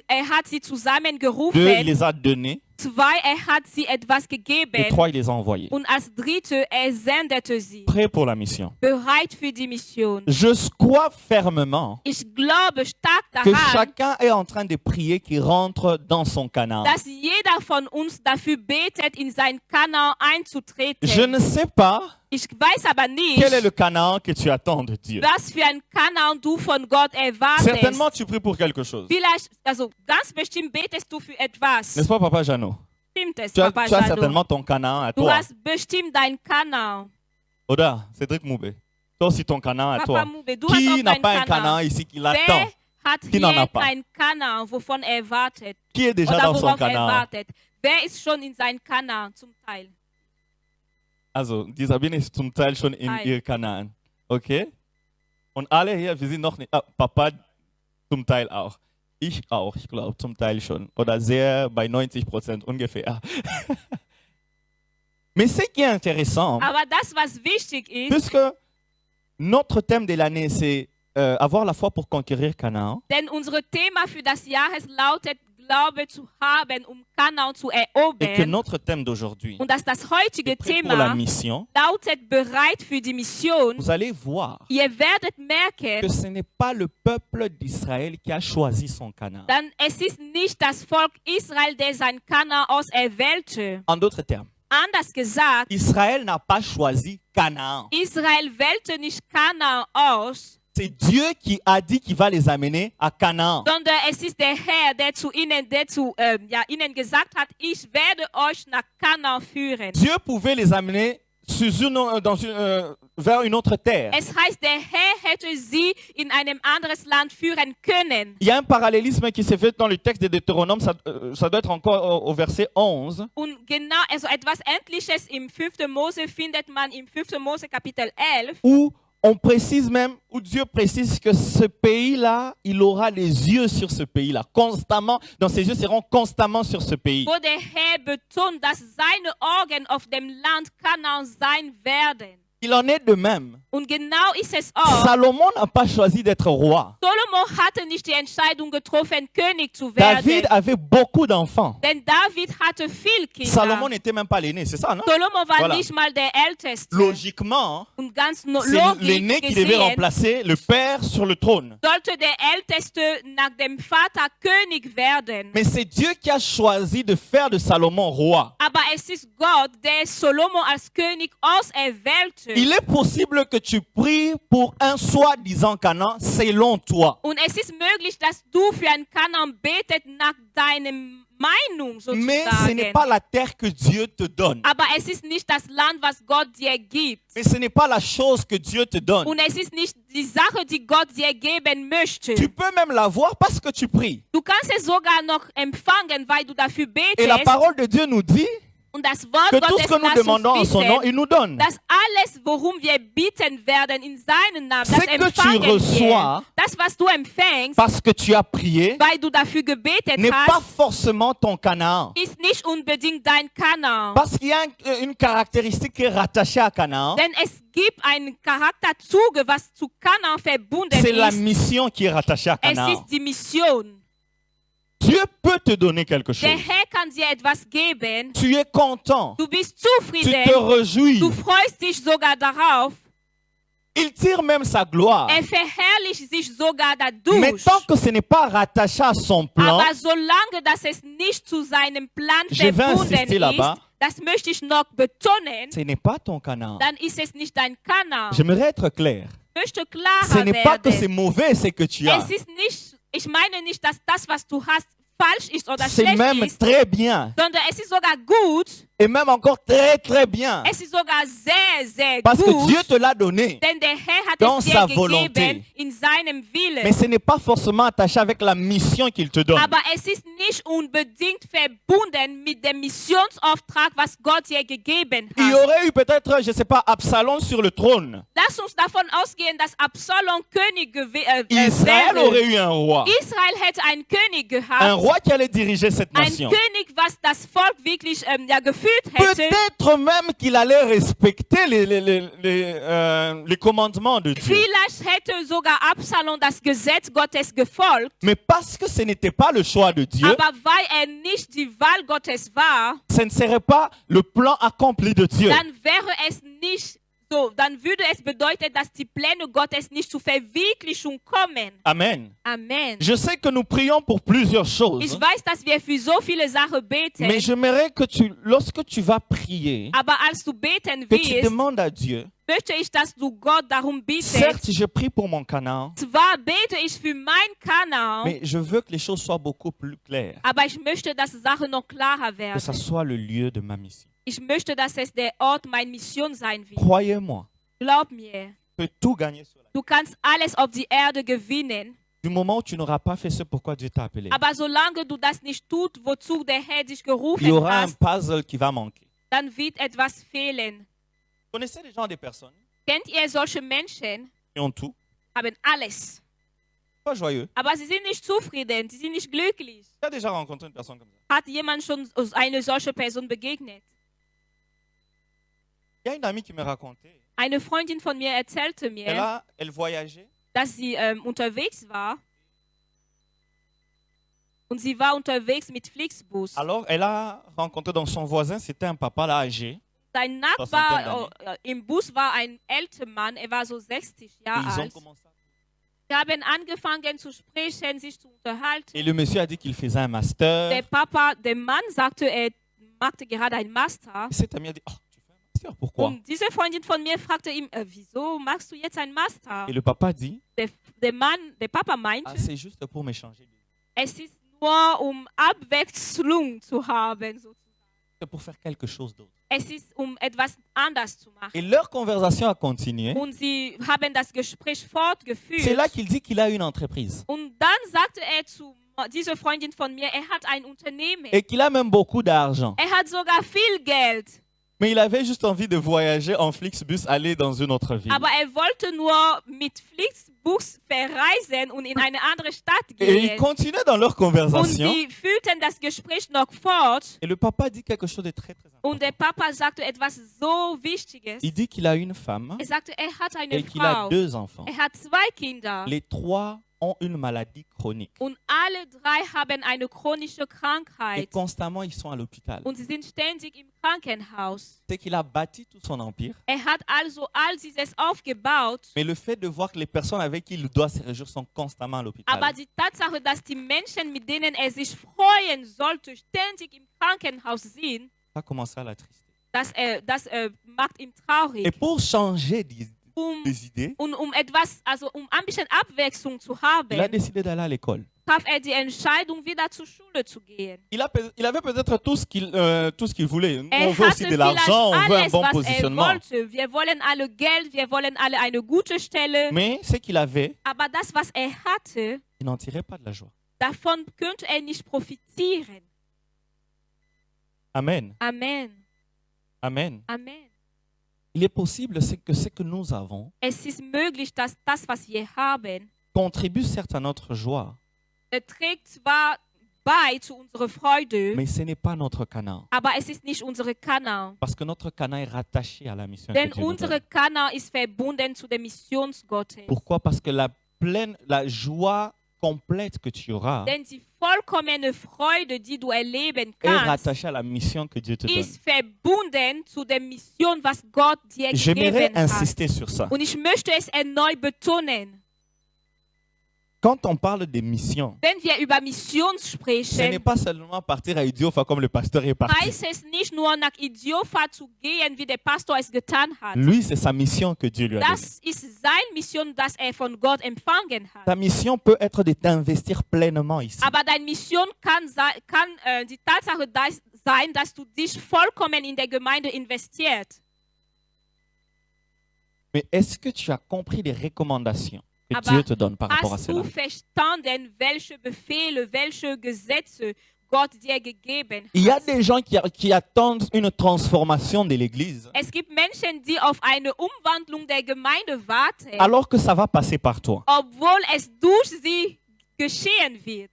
Er hat sie 2, il zusammengerufen. les a donnés. 2, er hat sie etwas Et gegeben. 3, il les a envoyés. Und als dritte, er sendete sie. Prêts pour la mission. Bereit für die Mission. Je crois fermement Ich glaube stark que daran, chacun est en train de prier qu'il rentre dans son Canaan. dass jeder von uns dafür betet, in sein Kanaan einzutreten. Je ne sais pas Ich weiß aber quel est nicht, le Canaan que tu attends de Dieu. was für ein Kanaan du von Gott erwartest. Certainement, tu pries pour quelque chose. Vielleicht, also ganz bestimmt betest du für etwas. N'est-ce pas, Papa Jeannot? Stimmt es, Tu as, Papa tu as Jado? certainement ton Canaan à Du toi. hast bestimmt dein Kanaan. Oda, Cédric Moubé. Toi aussi, ton Canaan à Papa toi. Mube, du hast Qui auch n'a dein pas un Canaan Kanaan. ici qui l'attend? Wer hat Qui n'en a hier pas? ein Kanaan, wovon er wartet? Qui est déjà Oder dans son worauf er Canaan? wartet? Wer ist schon in sein Kanaan zum Teil? Also, die Sabine ist zum Teil schon in Teil. ihr Kanaan. Okay? Und alle hier, wir sind noch nicht. Ah, Papa zum Teil auch. Ich auch, ich glaube, zum Teil schon. Oder sehr bei 90% ungefähr. Mais ce qui est intéressant, Aber das, was wichtig ist, puisque notre thème de l'année, c'est avoir la foi pour conquérir Canaan, denn unser Thema für das Jahr lautet, Glaube zu haben, Kanaan zu et que erobern. notre thème d'aujourd'hui Und dass das heutige est prêt pour la Thema mission, lautet, bereit für die Mission. vous allez voir Ihr werdet que merken, ce n'est pas le peuple d'Israël qui a choisi son Canaan. dann es ist nicht das Volk Israel, der sein Kanaan auserwählte. En d'autres termes, Anders gesagt, Israël n'a pas choisi Canaan. Israel wählte nicht Kanaan aus, C'est Dieu qui a dit qu'il va les amener à Canaan. sondern es ist der Herr, der ihnen gesagt hat, ich werde euch nach Kanaan führen. Dieu pouvait les amener vers une autre terre. Es heißt, der Herr hätte sie in einem anderes Land führen können. Il y a un parallélisme qui s'est fait dans le texte de Deutéronome, ça doit être encore au verset 11, Und genau, also etwas Ähnliches im 5. Mose findet man im 5. Mose Kapitel 11, où on précise même, où Dieu précise que ce pays-là, il aura les yeux sur ce pays-là, constamment, donc ses yeux seront constamment sur ce pays. wo der Herr betont, dass seine Augen auf dem Land Kanaan sein werden. Il en est de même. Und genau ist es auch. Salomon n'a pas choisi d'être roi. Salomo hatte nicht die Entscheidung getroffen, König zu werden. David avait beaucoup d'enfants. Denn David hatte viel Kinder. Salomon n'était même pas l'aîné, c'est ça, non? Salomo war Voilà. nicht mal der Älteste. Logiquement, Und ganz c'est logisch l'aîné qui devait gesehen, remplacer le père sur le trône. sollte der Älteste nach dem Vater König werden. Mais c'est Dieu qui a choisi de faire de Salomon roi. Aber es ist Gott, der Salomo als König auserwählte. Il est possible que tu pries pour un soi-disant Canaan selon toi. Und es ist möglich, dass du für ein Kanaan betet nach deinem Meinung Mais ce n'est sozusagen. pas la terre que Dieu te donne. Aber es ist nicht das Land, was Gott dir gibt. Mais ce n'est pas la chose que Dieu te donne. Und es ist nicht die Sache, die Gott dir geben möchte. Tu peux même l'avoir parce que tu pries. Du kannst es sogar noch empfangen, weil du dafür Et la betest. parole de Dieu nous dit Und das Wort que tout Gottes ce que nous lässt demandons en uns son nom, wissen, il nous donne. dass alles, worum wir bitten werden in seinen Namen, Ce das que tu empfangen reçois, wir. Das, was du empfängst, parce que tu as prié, weil du dafür gebetet n'est pas hast, forcément ton Canaan. ist nicht unbedingt dein Kanaan. Parce qu'il y a une caractéristique qui est rattachée à Canaan. Denn es gibt einen Charakterzüge, was zu Kanaan verbunden C'est la ist. mission qui est rattachée à Es Canaan. ist die Mission. Dieu peut te donner quelque chose. Der Herr kann dir etwas geben. Tu es content. Du bist Tu zufrieden. te réjouis. Du freust dich sogar darauf. Il tire même sa gloire. Er verherrlicht sich sogar Mais dadurch. tant que ce n'est pas rattaché à son plan, Aber solange dass es nicht zu seinem Plan Je vais verbunden insister là-bas. ist, das möchte ich noch betonen, ce n'est pas ton Canaan. dann ist es nicht dein Kanaan. J'aimerais être clair. Ich möchte Ce klarer n'est pas que c'est werden. mauvais ce que tu as. Es ist nicht, ich meine nicht, dass das, was du hast, falsch ist oder c'est schlecht même ist, très bien. sondern es ist sogar gut. Et même encore très, très bien. Es ist sogar sehr, sehr Parce que gut. Dieu te l'a donné. Denn der Herr hat Dans es sa dir volonté. gegeben in seinem Willen. Mais ce n'est pas forcément attaché avec la mission qu'il te donne. Aber es ist nicht unbedingt verbunden mit dem Missionsauftrag, was Gott dir gegeben Il y hat. aurait eu peut-être, je ne sais pas, Absalom sur le trône. Lass uns davon ausgehen, dass Absalom König Israël aurait wäre. eu un roi. Israel hätte einen König Un gehabt. roi qui allait diriger cette Ein nation. König, was das Volk wirklich geführt hätte. Peut-être même qu'il allait respecter les commandements de Dieu. Vielleicht hätte sogar Absalom das Gesetz Gottes gefolgt. Mais parce que ce n'était pas le choix de Dieu, Aber weil nicht die Wahl Gottes war, ce ne serait pas le plan accompli de Dieu. dann wäre es nicht so, dann würde es bedeuten, dass die Pläne Gottes nicht zur Verwirklichung kommen. Amen. Amen. Je sais que nous prions pour plusieurs Ich choses, weiß, dass wir für so viele Sachen beten, mais j'aimerais que lorsque tu vas prier, aber als du beten que tu wirst, demandes à Dieu, möchte ich, dass du Gott darum bittest. certes, je prie pour mon Canaan, Zwar bete ich für mein Kanal, mais je veux que les choses soient beaucoup plus claires, aber ich möchte, dass Sachen noch klarer que werden. ça soit le lieu de ma mission. Ich möchte, dass es der Ort meiner Mission sein wird. Croyez-moi, Glaub mir, tu peux tout gagner sur la du kannst alles auf die Erde gewinnen, Du moment où tu n'auras pas fait ce pourquoi Dieu t'a appelé, aber solange du das nicht tust, wozu der Herr dich il y gerufen aura un hast, puzzle qui va manquer. dann wird etwas fehlen. Connaissez les gens, des personnes Kennt ihr solche Menschen, qui ont tout, haben alles, pas joyeux. aber sie sind nicht zufrieden, sie sind nicht glücklich. Tu as déjà rencontré une personne comme ça? Hat jemand schon eine solche Person begegnet? Il y a une amie qui me racontait, Eine Freundin von mir erzählte mir, elle voyageait, dass sie unterwegs war. Und sie war unterwegs mit Flixbus. alors elle a rencontré dans son voisin, c'était un papa là âgé, Sein Soixantaine Nachbar im Bus war ein älterer Mann, er war so 60 et Jahre ils ont alt. commencé. Sie haben angefangen zu sprechen, sich zu unterhalten. Et le monsieur a dit qu'il faisait un master. Der Mann sagte, er machte gerade ein Master. Et cet ami a dit, oh, tu fais un master, pourquoi? Und diese Freundin von mir fragte ihn, wieso machst du jetzt ein Master? Et le papa dit, Der Papa meinte, c'est juste pour m'échanger, es ist nur Abwechslung zu haben, sozusagen. c'est pour faire quelque chose d'autre. Es ist etwas anders zu Et machen. leur conversation a continué. Und sie haben das Gespräch C'est fortgeführt. là qu'il dit qu'il a une entreprise Und dann sagte er zu dieser Freundin von mir, er hat ein Unternehmen. et qu'il a même beaucoup d'argent. Er hat sogar viel Geld. Mais il avait juste envie de voyager en Flixbus, aller dans une autre ville. Aber er wollte nur mit Flixbus verreisen und in eine andere Stadt Et ils gehen. continuaient dans leur Und conversation. sie führten das Gespräch noch fort. Et le papa dit quelque chose de très très important. Und der Papa sagte etwas so Wichtiges. Il dit qu'il a une femme Er sagte, er hat eine et qu'il a Frau. 2 enfants. Er hat 2 Kinder. Les 3 ont une maladie chronique. Und alle 3 haben eine chronische Et Krankheit. constamment, ils sont à l'hôpital. Und sie sind ständig im Krankenhaus. C'est qu'il a bâti tout son empire. Er hat also all dieses aufgebaut. Mais le fait de voir que les personnes avec qui il doit se réjouir sont constamment à l'hôpital, Aber die Tatsache, dass die Menschen, mit denen er sich freuen sollte, ständig im Krankenhaus sind, ça a commencé à l'attrister. das macht ihn traurig. Et pour changer des idées, Etwas, also ein bisschen Abwechslung zu il a haben, décidé d'aller à l'école. traf er die Entscheidung, wieder zur Schule zu gehen. Il avait peut-être tout ce qu'il voulait. Nous, on veut hatte aussi de vielleicht l'argent, on veut un alles, bon was positionnement. wollte. Wir wollen alle Geld, wir wollen alle eine gute Stelle. Mais ce qu'il avait, Aber das, was er hatte, il n'en tirait pas de la joie. davon könnte er nicht profitieren. Amen. Amen. Amen. Amen. Il est possible que ce que nous avons Es ist möglich, dass das, was wir haben, contribue certes à notre joie, trägt zwar bei zu unserer Freude, mais ce n'est pas notre Canaan. aber es ist nicht unsere Kanal. Parce que notre Canaan est rattaché à la mission Denn que Dieu nous unsere donne. Kanal ist verbunden zu der Missionsgottes. Pourquoi? Parce que la joie complète que tu auras Denn die vollkommene Freude, die du erleben est kannst, rattachée à la mission que Dieu te donne. ist verbunden zu der Mission, was Gott dir J'aimerais gegeben hat. insister sur ça. Und ich möchte es erneut betonen. Quand on parle des missions, Wenn wir über Mission ce n'est sprechen, pas seulement partir à Idiofa comme le pasteur est parti. heißt es nicht nur nach Idiofa zu gehen, wie der Pastor es getan hat. Lui, c'est sa mission que Dieu lui a donnée. Das ist seine Mission, das er von Gott empfangen hat. Ta mission peut être de t'investir pleinement ici. Aber deine Mission kann die Tatsache sein, dass du dich vollkommen in der Gemeinde investiert. Mais est-ce que tu as compris les recommandations que Aber Dieu te donne par rapport à Hast cela? du verstanden, welche Befehle, welche Gesetze Gott dir gegeben Il y a hat? des gens qui attendent une transformation de l'Église, Es gibt Menschen, die auf eine Umwandlung der Gemeinde warten, alors que ça va passer par toi. obwohl es durch sie geschehen wird.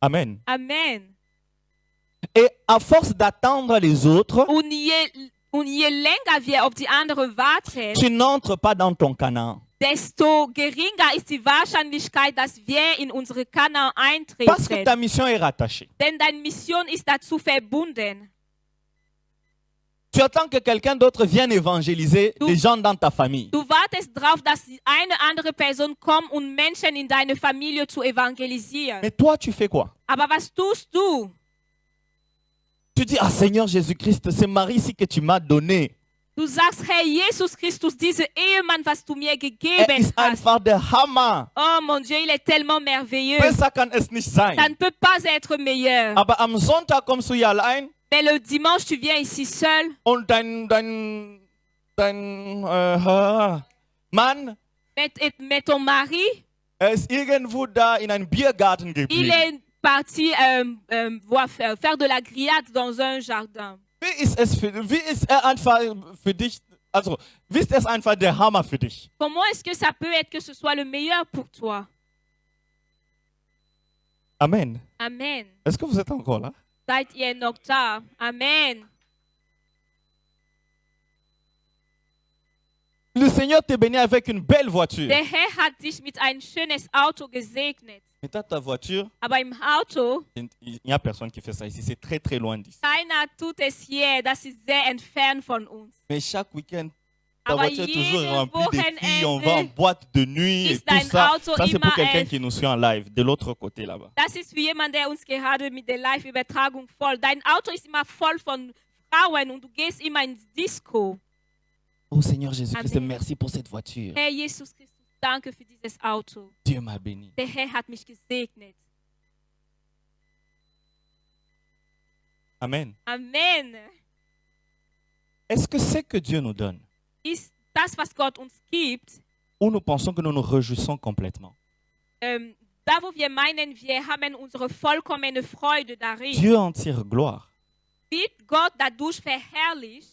Amen. Amen. Et à force d'attendre les autres, Und je länger wir auf die anderen warten, tu n'entres pas dans ton Canaan. desto geringer ist die Wahrscheinlichkeit, dass wir in unsere Kanaan Parce que ta eintreten. mission est rattachée. Denn deine Mission ist dazu verbunden. Tu attends que quelqu'un d'autre vienne évangéliser Du- les gens dans ta famille. Du wartest darauf, dass eine andere Person kommt, um Menschen in deine Familie zu evangelisieren. Mais toi, tu fais quoi? Aber was tust du? Tu dis, ah Seigneur Jésus-Christ, c'est Marie ici que tu m'as donné. Du sagst, Herr Jesus Christus, dieser Ehemann, was du mir Er gegeben ist hast. einfach der Hammer. Oh mon Dieu, il est tellement merveilleux. Besser kann es nicht sein. Ça ne peut pas être meilleur. Aber am Sonntag kommst du hier allein Mais le dimanche, tu viens ici seul. und dein Mann, Mais ton mari, er ist irgendwo da in einem Biergarten il geblieben. est parti faire de la grillade dans un jardin. Wie ist er einfach für dich, also wie ist es einfach der Hammer für dich? Comment est-ce que ça peut être que ce soit le meilleur pour toi? Amen. Amen. Est-ce que vous êtes encore là? Seid ihr noch da? Amen. Le Seigneur te bénit avec une belle voiture. Der Herr hat dich mit einem schönes Auto gesegnet. Mais toi, ta voiture, Aber im Auto, il n'y a personne qui fait ça ici. C'est très très loin d'ici. keiner tut es hier. Das ist sehr entfernt von uns. Mais chaque week-end, ta Aber voiture est toujours jedes remplie de filles. On va en Wochenende boîte de nuit et ist tout dein ça. Auto Ça, c'est pour immer quelqu'un elf. qui nous suit en live, de l'autre côté là-bas. Das ist für jemanden, der uns gerade mit der Live-Übertragung voll. Dein Auto ist immer voll von Frauen und du gehst immer ins Disco. Oh Seigneur Jésus-Christ, Amen. merci pour cette voiture. Herr Jesus Christus, danke für dieses Auto. Dieu m'a béni. Der Herr hat mich gesegnet. Amen. Amen. Est-ce que c'est que Dieu nous donne Ist das, was Gott uns gibt, ou nous pensons que nous nous réjouissons complètement? da wo wir meinen, wir haben unsere vollkommene Freude darin, Dieu en tire gloire. wird Gott dadurch verherrlicht,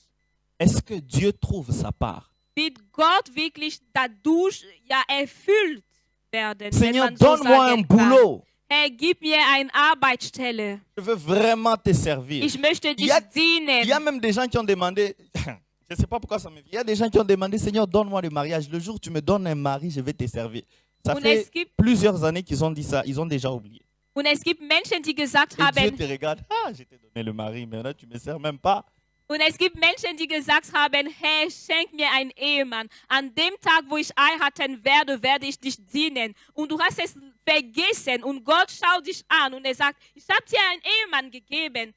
Est-ce que Dieu trouve sa part? wird Gott wirklich dadurch erfüllt werden. wenn Seigneur, man so donne-moi un sagen kann. boulot. Herr, gib mir eine Arbeitsstelle. Je veux vraiment te servir. Ich möchte dich Il y a dienen. même des gens qui ont demandé, je ne sais pas pourquoi ça me vient, il y a des gens qui ont demandé, Seigneur, donne-moi le mariage. Le jour où tu me donnes un mari, je vais te servir. Ça Und fait es gibt, plusieurs années qu'ils ont dit ça, ils ont déjà oublié. und es gibt Menschen, die gesagt Et Dieu haben, te regarde, ah, je t'ai donné le mari, mais là, tu ne me sers même pas. und es gibt Menschen, die gesagt haben, Herr, schenk mir einen Ehemann. An dem Tag, wo ich heiraten werde, werde ich dich dienen. Und du hast es vergessen und Gott schaut dich an und er sagt, ich habe dir einen Ehemann gegeben.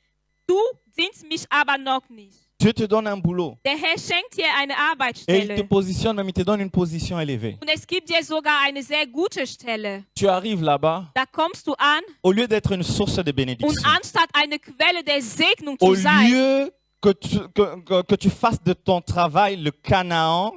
Du dienst mich aber noch nicht. Dieu te donne un boulot. Der Herr schenkt dir eine Et il te Arbeitsstelle. positionne, même il te donne une position élevée. Und es gibt dir sogar eine sehr gute Stelle. Tu arrives là-bas, Da kommst du an au lieu d'être une source de und bénédiction, anstatt eine Quelle der Segnung au zu sein, lieu que tu fasses de ton travail le Canaan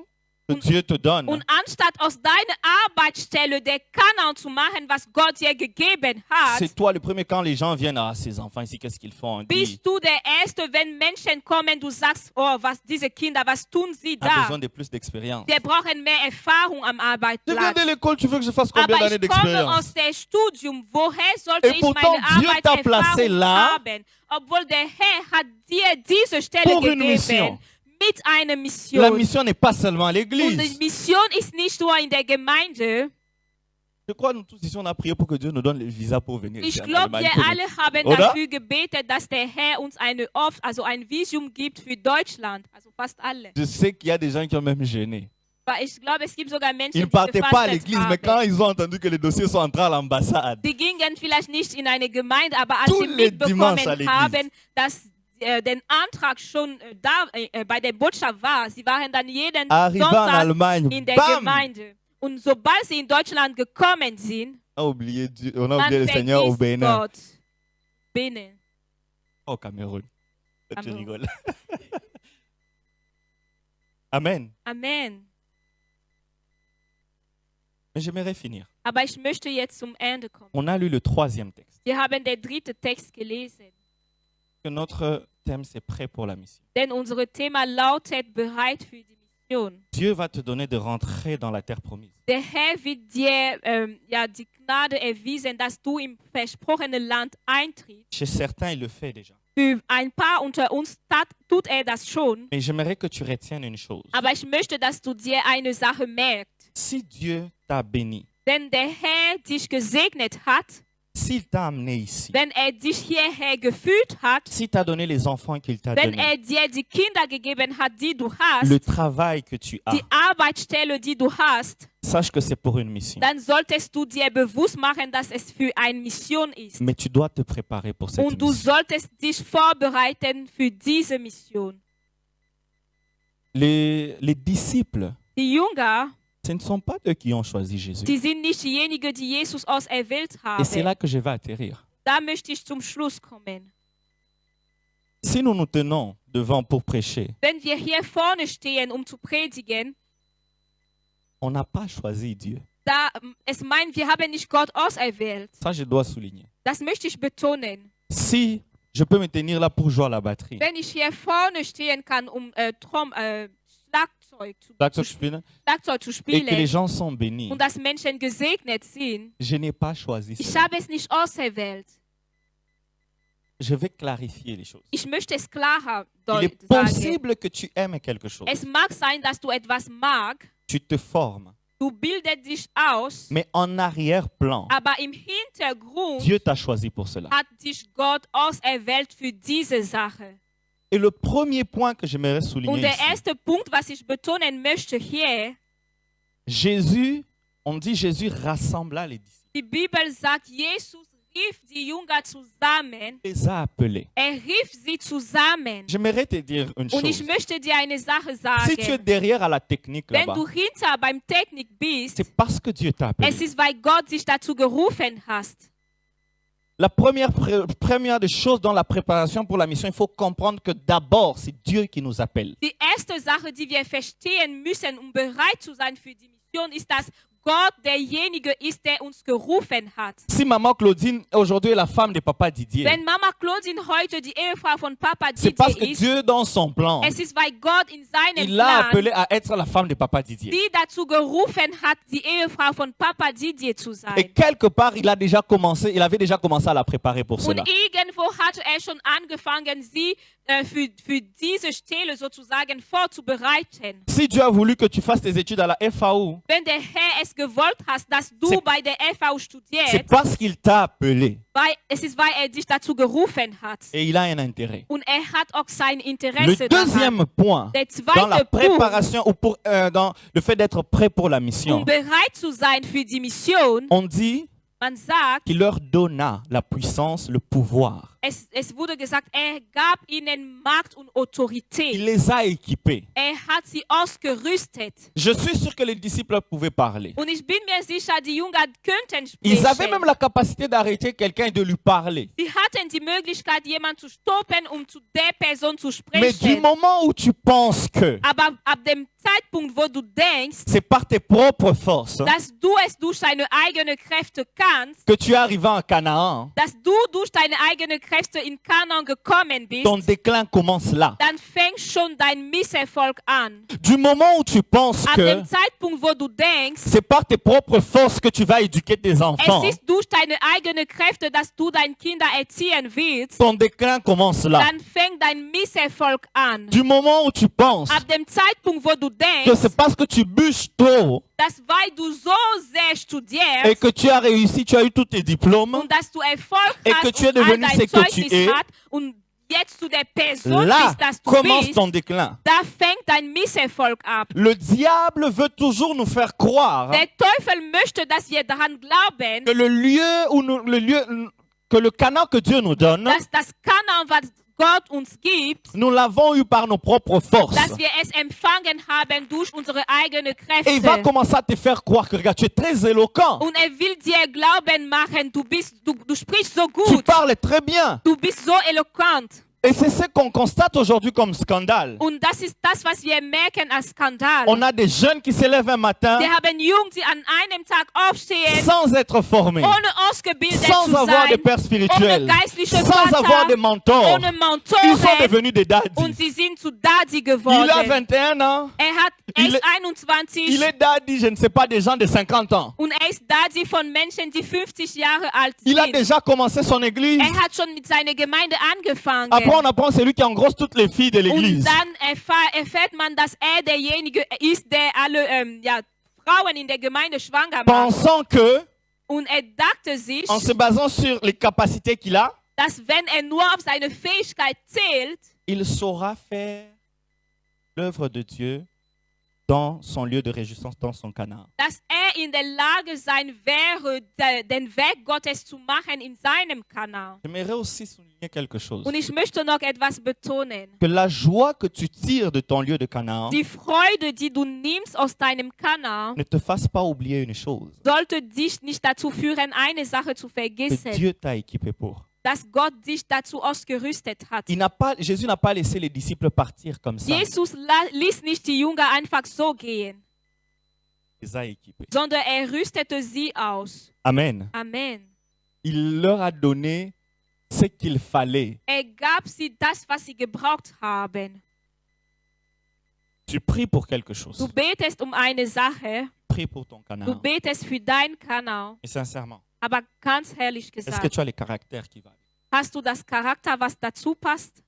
que Dieu te donne, und anstatt aus deiner Arbeitsstelle der Kanaan zu machen, was Gott dir gegeben hat, c'est toi le premier quand les gens viennent, ah, ces enfants ici, qu'est-ce qu'ils font? On dit, bist du der Erste, wenn Menschen kommen, du sagst, oh, was diese Kinder, was tun sie a da? besoin de plus d'expérience. Wir brauchen mehr Erfahrung am Je viens Arbeitsplatz. de l'école, tu veux que je fasse combien Aber d'années ich komme d'expérience? aus dem Studium. Woher sollte Et ich pourtant, meine Dieu t'a placé Arbeitserfahrung là haben? Obwohl der Herr hat dir diese Stelle pour une gegeben. mission. Mit einer Mission. La mission n'est pas seulement à Und die l'église. Mission ist nicht nur in der Gemeinde. Je crois que nous tous ici, on a prié pour que Dieu nous donne le visa pour venir ici Ich en glaube, Allemagne. wir alle haben Oder? dafür gebetet, dass der Herr uns ein Visum gibt für Deutschland. Also fast alle. Je sais qu'il y a des gens qui ont même gêné. aber ich glaube, es gibt sogar Menschen, Ils ne die partaient pas à gefastet l'église, mais quand haben. ils ont entendu que les dossiers sont entrés à l'ambassade, Die gingen vielleicht nicht in eine Gemeinde, aber als Tous sie les dimanches à mitbekommen l'église. haben, dass der Antrag schon bei der Botschaft war, sie waren dann jeden arrivés en Sonntag Allemagne, in der bam, Gemeinde. Und sobald sie in Deutschland gekommen sind, on a oublié, Dieu, on a man oublié le Seigneur au vergisst Bénin. Gott. Bénin. Au Cameroun. Tu Cameroun. rigoles. Amen. Amen. Mais j'aimerais finir. Aber ich möchte jetzt zum Ende kommen. On a lu le troisième texte. Wir haben den dritten Text gelesen. Que notre thème, c'est prêt pour la mission. Denn unser Thema lautet bereit für die Mission. Dieu va te donner de rentrer dans la terre promise. Der Herr wird dir die Gnade erwiesen, dass du im versprochenen Land eintrittst. Chez certains, il le fait déjà. Für ein paar unter uns tut er das schon. Mais j'aimerais que tu retiennes une chose. Aber ich möchte, dass du dir eine Sache merkst. Si Dieu t'a béni, Wenn der Herr dich gesegnet hat, s'il t'a amené ici, wenn er dich hierher geführt hat, s'il t'a donné les enfants qu'il t'a wenn donnés, er dir die Kinder gegeben hat, die du hast, le travail que tu as, die Arbeitsstelle, die du hast, sache que c'est pour une mission. dann solltest du dir bewusst machen, dass es für eine Mission ist. Mais tu dois te préparer pour cette Und du mission. solltest dich vorbereiten für diese Mission. Les disciples, Die Jünger, ce ne sont pas eux qui ont choisi Jésus. die sind nicht diejenigen, die Jesus auserwählt Et c'est haben. là que je vais atterrir. Da möchte ich zum Schluss kommen. Si nous nous tenons devant pour prêcher, Wenn wir hier vorne stehen, um zu predigen, on n'a pas choisi Dieu. es meint, wir haben nicht Gott auserwählt. Ça, je dois souligner. Das möchte ich betonen. Si je peux me tenir là pour jouer à la batterie, Wenn ich hier vorne stehen kann, um Schlagzeug Schlagzeug spielen, zu et que les spielen gens sont bénis, und dass Menschen gesegnet sind, je n'ai pas choisi ich ça. habe es nicht auserwählt. Je vais clarifier les choses. Ich möchte es klarer Il est sagen. possible que tu aimes quelque chose. Es mag sein, dass du etwas magst, Tu te formes. du bildest dich aus, Mais en arrière-plan, aber im Hintergrund Dieu t'a choisi pour cela. hat dich Gott auserwählt für diese Sache. Et le premier point que j'aimerais Und souligner der ici, erste Punkt, was ich betonen möchte hier, Jésus, on dit Jésus rassembla les disciples, die Bibel sagt, Jesus rief die Jünger zusammen. les a appelés. Rief sie zusammen. J'aimerais te dire une Und ich chose. möchte dir eine Sache Si tu es sagen. derrière à la technique Wenn là-bas, du hinter beim Technik bist, c'est parce que Dieu t'a appelé. es ist, weil Gott dich dazu gerufen hat. La première des choses dans la préparation pour la mission, il faut comprendre que d'abord, c'est Dieu qui nous appelle. Die erste Sache, die wir verstehen müssen, um bereit zu sein für die Mission, ist, dass Gott derjenige ist, der uns gerufen hat. Si maman Claudine aujourd'hui est la femme de papa Didier, Wenn Mama Claudine heute die Ehefrau von Papa c'est parce que Didier ist, Dieu, dans son plan, es ist, weil Gott in seinem il l'a Plan appelée à être la femme de papa Didier. die dazu gerufen hat, die Ehefrau von Papa Didier zu Et sein. quelque part, il avait déjà commencé à la préparer pour Und cela. irgendwo hatte er schon angefangen, sie für diese Stelle sozusagen vorzubereiten. Si Dieu a voulu que tu fasses tes études à la FAO, Wenn der Herr es gewollt hat, dass du C'est- bei der FAU c'est studierst, parce qu'il t'a appelé. es ist, weil er dich dazu gerufen hat. Et il a un intérêt. Und er hat auch sein Le Interesse daran. deuxième point, Der dans la zweite Punkt, préparation ou dans le fait d'être prêt pour la mission, um bereit zu sein für die Mission, on dit man sagt, qu'il leur donna la puissance, le pouvoir. es wurde gesagt, er gab ihnen Macht und Il Autorität. les a équipés. Er hat sie ausgerüstet. Je suis sûr que les disciples pouvaient parler. Und ich bin mir sicher, die Jünger könnten Ils avaient même sprechen. la capacité d'arrêter quelqu'un et de lui parler. Sie hatten die Möglichkeit, jemanden zu stoppen, um zu der Person zu Mais du sprechen. moment où tu penses que Aber ab dem Zeitpunkt, wo du denkst, c'est par tes propres forces dass du es durch deine eigenen Kräfte kannst, que tu es arrivé en Canaan, dass du durch deine eigenen Kräfte in Kanaan gekommen bist, ton déclin commence là. dann fängt schon dein Misserfolg an. Du moment où tu penses Ab que dem Zeitpunkt, wo du denkst, c'est par tes propres forces que tu vas éduquer tes enfants, es ist durch deine eigenen Kräfte, dass du deine Kinder erziehen willst, ton déclin commence là. dann fängt dein Misserfolg an. Du moment où tu penses Ab dem Zeitpunkt, wo du que denkst, c'est parce que tu bûches trop dass weil du so sehr et studierst que tu as réussi, tu as eu tous tes diplômes, und dass du Erfolg Et hast que tu es und all devenu dein ce que tu Zeugnis es. hast und jetzt zu der Person là bist, dass du commence bist, ton déclin. da fängt dein Misserfolg ab. Le diable veut toujours nous faire croire Der Teufel möchte, dass wir daran glauben, que que le Canaan que Dieu nous donne, dass das Kanaan, was Gott uns gibt, nous l'avons eu par nos propres forces. dass wir es empfangen haben durch unsere eigenen Et il va Kräfte. commencer à te faire croire que regarde, tu es très éloquent. Und will dir glauben machen, du sprichst so Tu gut, parles très bien. du bist so eloquent. Et c'est ce qu'on constate aujourd'hui comme scandale. Und das ist das, was wir merken als Skandal. On a des jeunes qui se lèvent un matin Wir haben Jungen, die an einem Tag aufstehen, sans être formés, ohne ausgebildet sans zu avoir de sein, pères spirituels, ohne geistliche sans avoir de Vater, mentors. ohne Ils sont Mentoren, devenus des und daddies. sie sind zu Daddy Il a geworden. 21 ans. Er Il ist est- 21 Il est daddy, je ne sais pas, des gens de 50 ans. und ist Daddy von Menschen, die 50 Jahre alt Il a sind. déjà commencé son église. Hat schon mit seiner Gemeinde angefangen. Après, on apprend c'est lui qui engrosse toutes les filles de Und l'église. dann erfährt man, dass derjenige ist, der alle Frauen in der Gemeinde schwanger macht. Pensant que, Und dachte sich, en se basant sur les capacités qu'il a, dass wenn nur auf seine Fähigkeit zählt, il saura faire l'œuvre de Dieu dans son lieu de réjouissance, dans son Canaan. dass in der Lage sein wäre, den Weg Gottes zu machen in seinem Kanal. J'aimerais aussi souligner quelque chose. Und ich möchte noch etwas betonen. Que la joie que tu tires de ton lieu de Canaan Die Freude, die du nimmst aus deinem Kanal, ne te fasse pas oublier une chose. sollte dich nicht dazu führen, eine Sache zu Que vergessen, Dieu t'a équipé pour. dass Gott dich dazu ausgerüstet hat. Jésus n'a pas laissé les disciples partir comme ça. Jesus ließ nicht die Jünger einfach so gehen, Il les a équipés. sondern rüstete sie aus. Amen. Amen. Il leur a donné ce qu'il fallait. Gab sie das, was sie gebraucht haben. Tu pries pour quelque chose. Du betest eine Sache, Prie pour ton du Canaan. betest für deinen Kanal, Et sincèrement, aber ganz ehrlich est-ce que gesagt, tu as les caractères qui vont? hast du das Charakter, was dazu passt?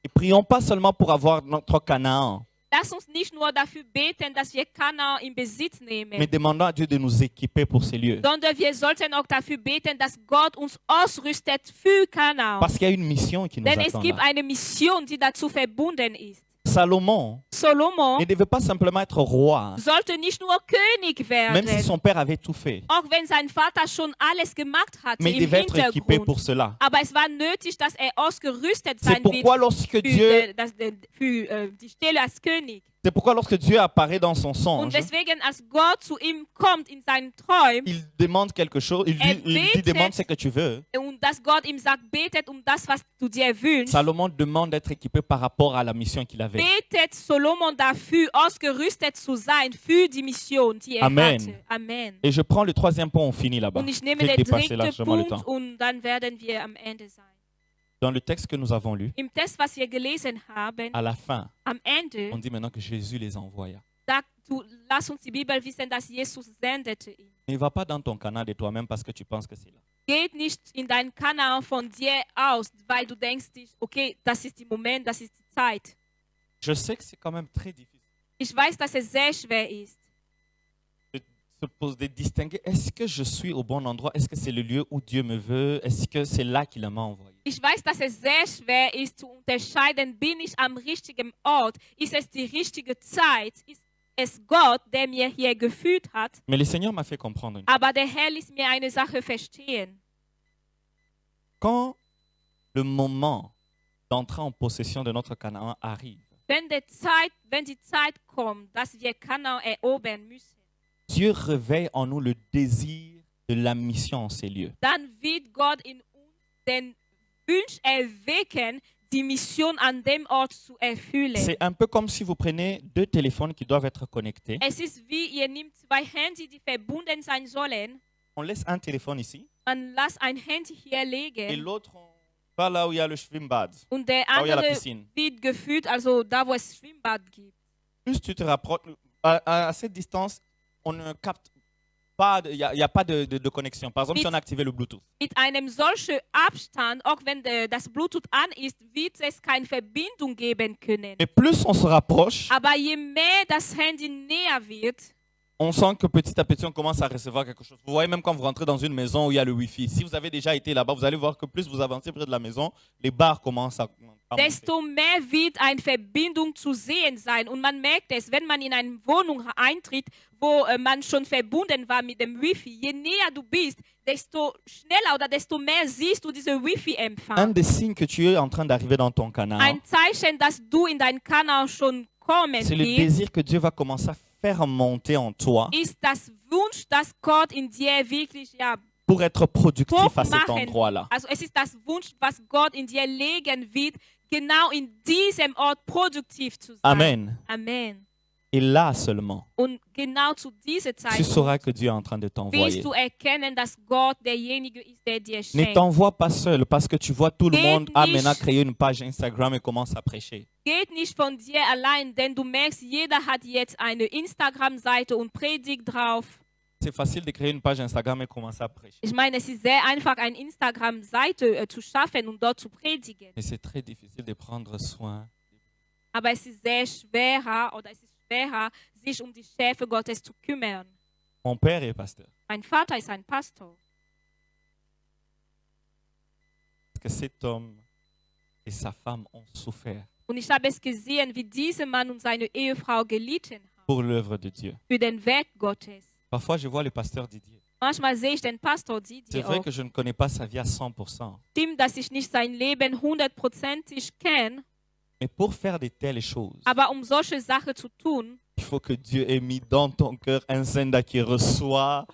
Et prions pas seulement pour avoir notre Canaan, Lass uns nicht nur dafür beten, dass wir Kanal in Besitz nehmen, mais demandons à Dieu de nous équiper pour ces lieux. sondern wir sollten auch dafür beten, dass Gott uns ausrüstet für Kanal. Parce qu'il y a une mission qui nous Denn es attend gibt là. eine Mission, die dazu verbunden ist. Salomon Solomon ne devait pas simplement être roi, sollte nicht nur König même si werden, son père avait tout fait. auch wenn sein Vater schon alles gemacht hatte Mais il im devait être équipé Hintergrund. pour cela. Aber es war nötig, dass ausgerüstet C'est sein pourquoi wird lorsque für, Dieu, für die Stelle als König. c'est pourquoi lorsque Dieu apparaît dans son Und songe, deswegen, als Gott zu ihm kommt in seinen Träumen il demande quelque chose, il lui demande ce que tu veux. und dass Gott ihm sagt, betet das, was du dir wünschst, Salomon demande d'être équipé par rapport à la mission qu'il avait. betet Solomon dafür, ausgerüstet zu sein für die Mission, die Amen. hatte. Amen. Et je prends le troisième point, on finit là-bas. Und ich nehme J'ai den dépassé dritten largement le Punkt temps. und dann werden wir am Ende sein. Dans le texte que nous avons lu, Im Text, was wir gelesen haben, à la fin, am Ende on dit maintenant que Jésus les envoya. lass uns die Bibel wissen, dass Jesus sendete ihn. Ne va pas dans ton canal de toi-même parce que tu penses que c'est là. Geht nicht in deinen Kanal von dir aus, weil du denkst, okay, das ist der Moment, das ist die Zeit. Je sais que c'est quand même très difficile Ich weiß, dass es sehr schwer ist, de se poser, de distinguer. Est-ce que je suis au bon endroit? Est-ce que c'est le lieu où Dieu me veut? Est-ce que c'est là qu'il m'a envoyé? Ich weiß, dass es sehr schwer ist zu unterscheiden, bin ich am richtigen Ort? Ist es die richtige Zeit? Ist es Gott, der mir hier geführt hat? Mais le Seigneur m'a fait comprendre. Aber der Herr ließ mir eine Sache verstehen. Quand le moment d'entrer en possession de notre Canaan arrive, Wenn die Zeit kommt, dass wir Kanaan erobern müssen, Dieu réveille en nous le désir de la mission en ces lieux. dann wird Gott in uns den Wunsch erwecken, die Mission an dem Ort zu erfüllen. C'est un peu comme si vous prenez deux téléphones qui doivent être connectés. Es ist wie, ihr nehmt zwei Handys, die verbunden sein sollen. On laisse un téléphone ici Man lasst ein Handy hier et legen l'autre, on va là où il y a le Schwimmbad, und der là où il y a la andere piscine. wird geführt, also da, wo es Schwimmbad gibt. Plus tu te rapproches, à cette distance, on ne capte pas, il n'y a pas de connexion. Par exemple, si on a activé le Bluetooth. Mit einem solchen Abstand, auch wenn das Bluetooth an ist, wird es keine Verbindung geben können. Et plus on se rapproche, Aber je mehr das Handy näher wird, on sent que petit à petit, on commence à recevoir quelque chose. Vous voyez, même quand vous rentrez dans une maison où il y a le Wi-Fi, si vous avez déjà été là-bas, vous allez voir que plus vous avancez près de la maison, les barres commencent à monter. desto mehr wird eine Verbindung zu sehen sein. Und man merkt es, wenn man in eine Wohnung eintritt, wo man schon verbunden war mit dem Wi-Fi. Je näher du bist, desto schneller oder desto mehr siehst du diese Un Wi-Fi-Empfang. des signes que tu es en train d'arriver dans ton Canaan, Ein Zeichen, dass du in deinen Kanal schon kommen c'est le willst, désir que Dieu va commencer à faire monter en toi ist das Wunsch, dass Gott in dir wirklich pour être productif à cet hochmachen. endroit-là. Also es ist das Wunsch, was Gott in dir legen wird, genau in diesem Ort produktiv zu sein. Amen. Amen. Et là seulement, Und genau zu dieser tu Zeit sauras que Dieu est en train de t'envoyer. wirst du erkennen, dass Gott derjenige ist, der dir Ne schenkt. t'envoie pas seul parce que tu vois tout le Geht monde a nicht. maintenant créé une page Instagram et commence à prêcher. Geht nicht von dir allein, denn du merkst, jeder hat jetzt eine Instagram-Seite und predigt drauf. C'est facile de créer une page Instagram et commencer à prêcher. Ich meine, es ist sehr einfach, eine Instagram-Seite zu schaffen und dort zu predigen. Mais c'est très difficile de prendre soin. Aber es ist sehr schwerer sich um die Schafe Gottes zu kümmern. Mon père est pasteur. Mein Vater ist ein Pastor. Parce que cet homme et sa femme ont souffert Und ich habe es gesehen, wie dieser Mann und seine Ehefrau gelitten haben pour l'œuvre de Dieu. für den Werk Gottes. Parfois, je vois le pasteur Didier. Manchmal sehe ich den Pastor C'est Didier vrai auch. que je ne connais pas sa vie à 100%. Stimmt, dass ich nicht sein Leben 100%ig kenne, Mais pour faire de telles choses, aber um solche Sachen zu tun, il faut que Dieu ait mis dans ton cœur un Zenda qui reçoit.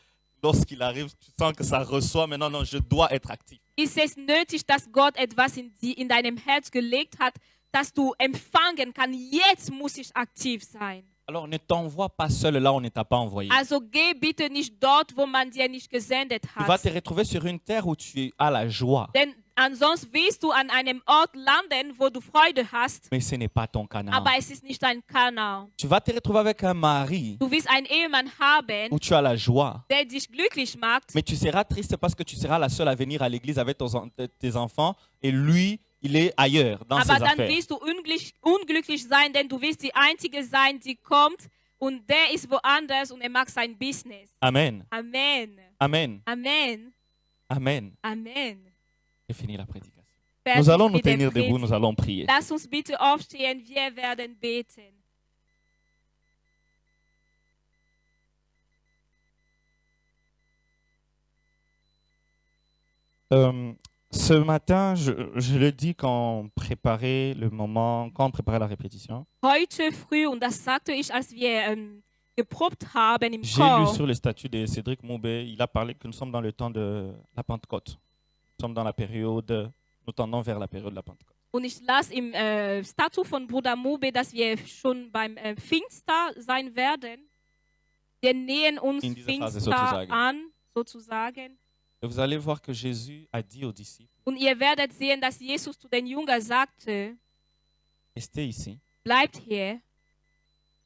Lorsqu'il arrive, tu sens que ça reçoit. Mais non, je dois être actif. ist es nötig, dass Gott etwas in deinem Herz gelegt hat, dass du empfangen kannst. Jetzt muss ich aktiv sein. Alors ne t'envoie pas seul là où on ne t'a pas envoyé. Also geh bitte nicht dort, wo man dir nicht gesendet Tu vas hat. te retrouver sur une terre où tu as la joie. Denn ansonsten wirst du an einem Ort landen, wo du Freude hast, Mais ce n'est pas ton Canaan. aber es ist nicht dein Kanal. Tu vas te retrouver avec un mari Du wirst einen Ehemann haben, où tu as la joie. der dich glücklich macht, Mais tu seras triste parce que tu seras la seule à venir à l'église avec tes enfants et lui, il est ailleurs dans ses aber dann affaires. wirst du unglücklich sein, denn du wirst die Einzige sein, die kommt und der ist woanders und er macht sein Business. Amen. Amen. Amen. Amen. Amen. Amen. J'ai fini la prédication. Fertig Nous allons nous mit der tenir debout, Predigt. nous allons prier. Lass uns bitte aufstehen, wir werden beten. Ce matin, je le dis quand on préparait le moment, quand on préparait la répétition, Heute früh, und das sagte ich, als wir geprobt haben im j'ai lu Chor, sur le statut de Cédric Moubé, il a parlé que nous sommes dans le temps de la Pentecôte. Nous sommes dans la période, nous tendons vers la période de la Pentecôte. und ich las im Statut von Bruder Mobe, dass wir schon beim Pfingster sein werden. Wir nähern uns In dieser Phase Pfingster sozusagen. an, sozusagen. Et vous allez voir que Jésus a dit aux disciples, Und ihr werdet sehen, dass Jesus zu den Jüngern sagte, restez ici, bleibt hier,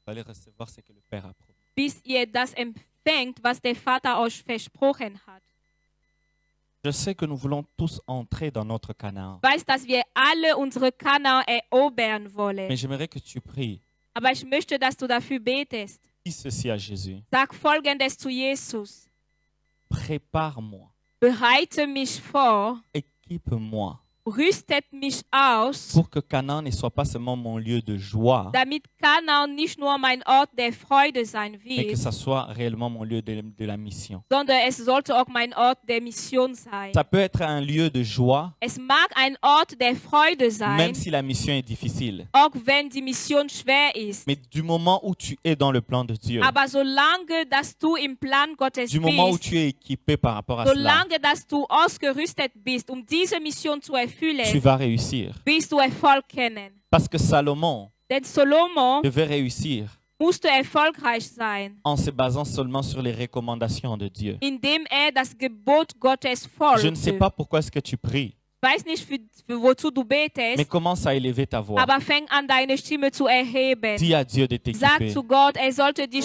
vous allez recevoir ce que le Père a promis. bis ihr das empfängt, was der Vater euch versprochen hat. Je sais que nous voulons tous entrer dans notre Canaan, Ich weiß, dass wir alle unsere Kanaan erobern wollen. mais j'aimerais que tu pries. Aber ich möchte, dass du dafür betest. Dis ceci à Jésus, Sag Folgendes zu Jesus. prépare-moi, Bereite mich vor, équipe-moi, rüstet mich aus, pour que Canaan ne soit pas seulement mon lieu de joie, damit Kanaan nicht nur mein Ort der Freude sein mais que wird, ça soit réellement mon lieu de la mission. sondern es sollte auch mein Ort der Mission sein. Ça peut être un lieu de joie, Es mag ein Ort der Freude sein, même si la mission est difficile. auch wenn die Mission schwer ist. Mais du moment où tu es dans le plan de Dieu, Aber solange, dass du im Plan Gottes du moment où bist, tu es équipé par rapport à cela, solange, dass du ausgerüstet bist, um diese Mission zu tu erfüllen, vas réussir. wirst du Erfolg kennen. Parce que Salomon Denn Salomo devait réussir musste erfolgreich sein, en se basant seulement sur les recommandations de Dieu. indem das Gebot Gottes Je ne sais folgte. pas pourquoi est-ce que tu pries, Ich weiß nicht, wozu du mais betest, commence à élever ta voix. aber fäng an, deine Stimme zu erheben. Dis à Dieu de Sag t'équiper. zu Gott, er sollte dich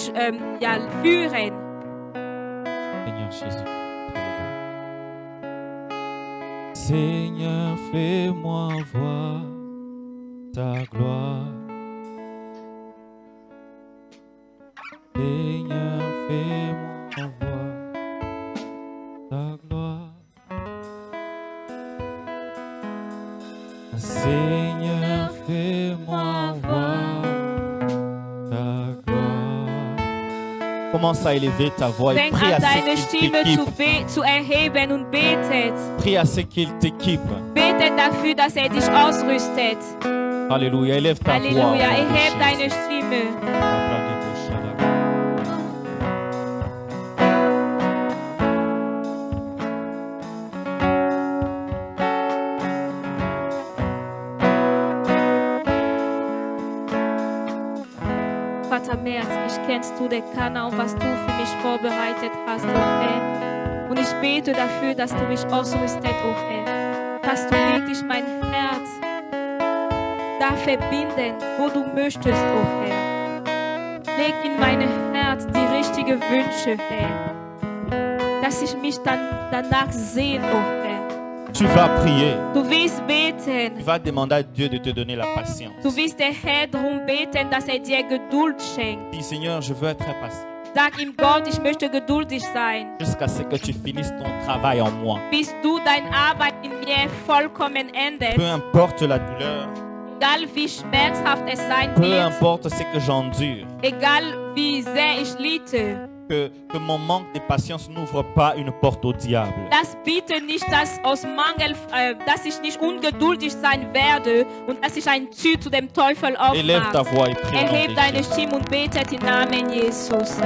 führen. Seigneur Jésus. Seigneur, fais-moi voir ta gloire. Seigneur, ta gloire. Seigneur, fais-moi voir ta gloire. Commence à élever ta voix et Fäng prie an, à deine ce qu'il Stimme t'équipe. zu erheben und betet. Prie à ce qu'il t'équipe. Betet dafür, dass dich ausrüstet. Alléluia, élève ta voix. Halleluja, erheb deine Stimme. Vater Merz, ich kennst du der Kanal, was du für mich vorbereitet hast, oh Herr. Und ich bete dafür, dass du mich ausrüstet, oh Herr. Dass du wirklich mein Herz da verbinden, wo du möchtest, oh Herr. Leg in mein Herz die richtigen Wünsche, Herr. Dass ich mich dann danach sehen, oh Herr. Tu vas prier. Du wirst beten. Tu vas demander à Dieu de te donner la patience. Du wirst der Herr darum beten, dass dir Geduld schenkt. Dis Seigneur, je veux être patient. Sag ihm, Gott, ich möchte geduldig sein. Jusqu'à ce que tu finisses ton travail en moi. Bis du deine Arbeit in mir vollkommen endest. Peu importe la douleur, Egal wie schmerzhaft es sein peu wird. importe ce que j'endure, Egal wie sehr ich litte. que mon manque de patience n'ouvre pas une porte au diable. Das bietet nicht, dass aus Mangel, dass ich nicht ungeduldig sein werde und dass ich ein Tür zu dem Teufel Élève ta aufmache. voix et prie au nom Erheb de deine Jésus. Stimme und betet im Namen Jesus.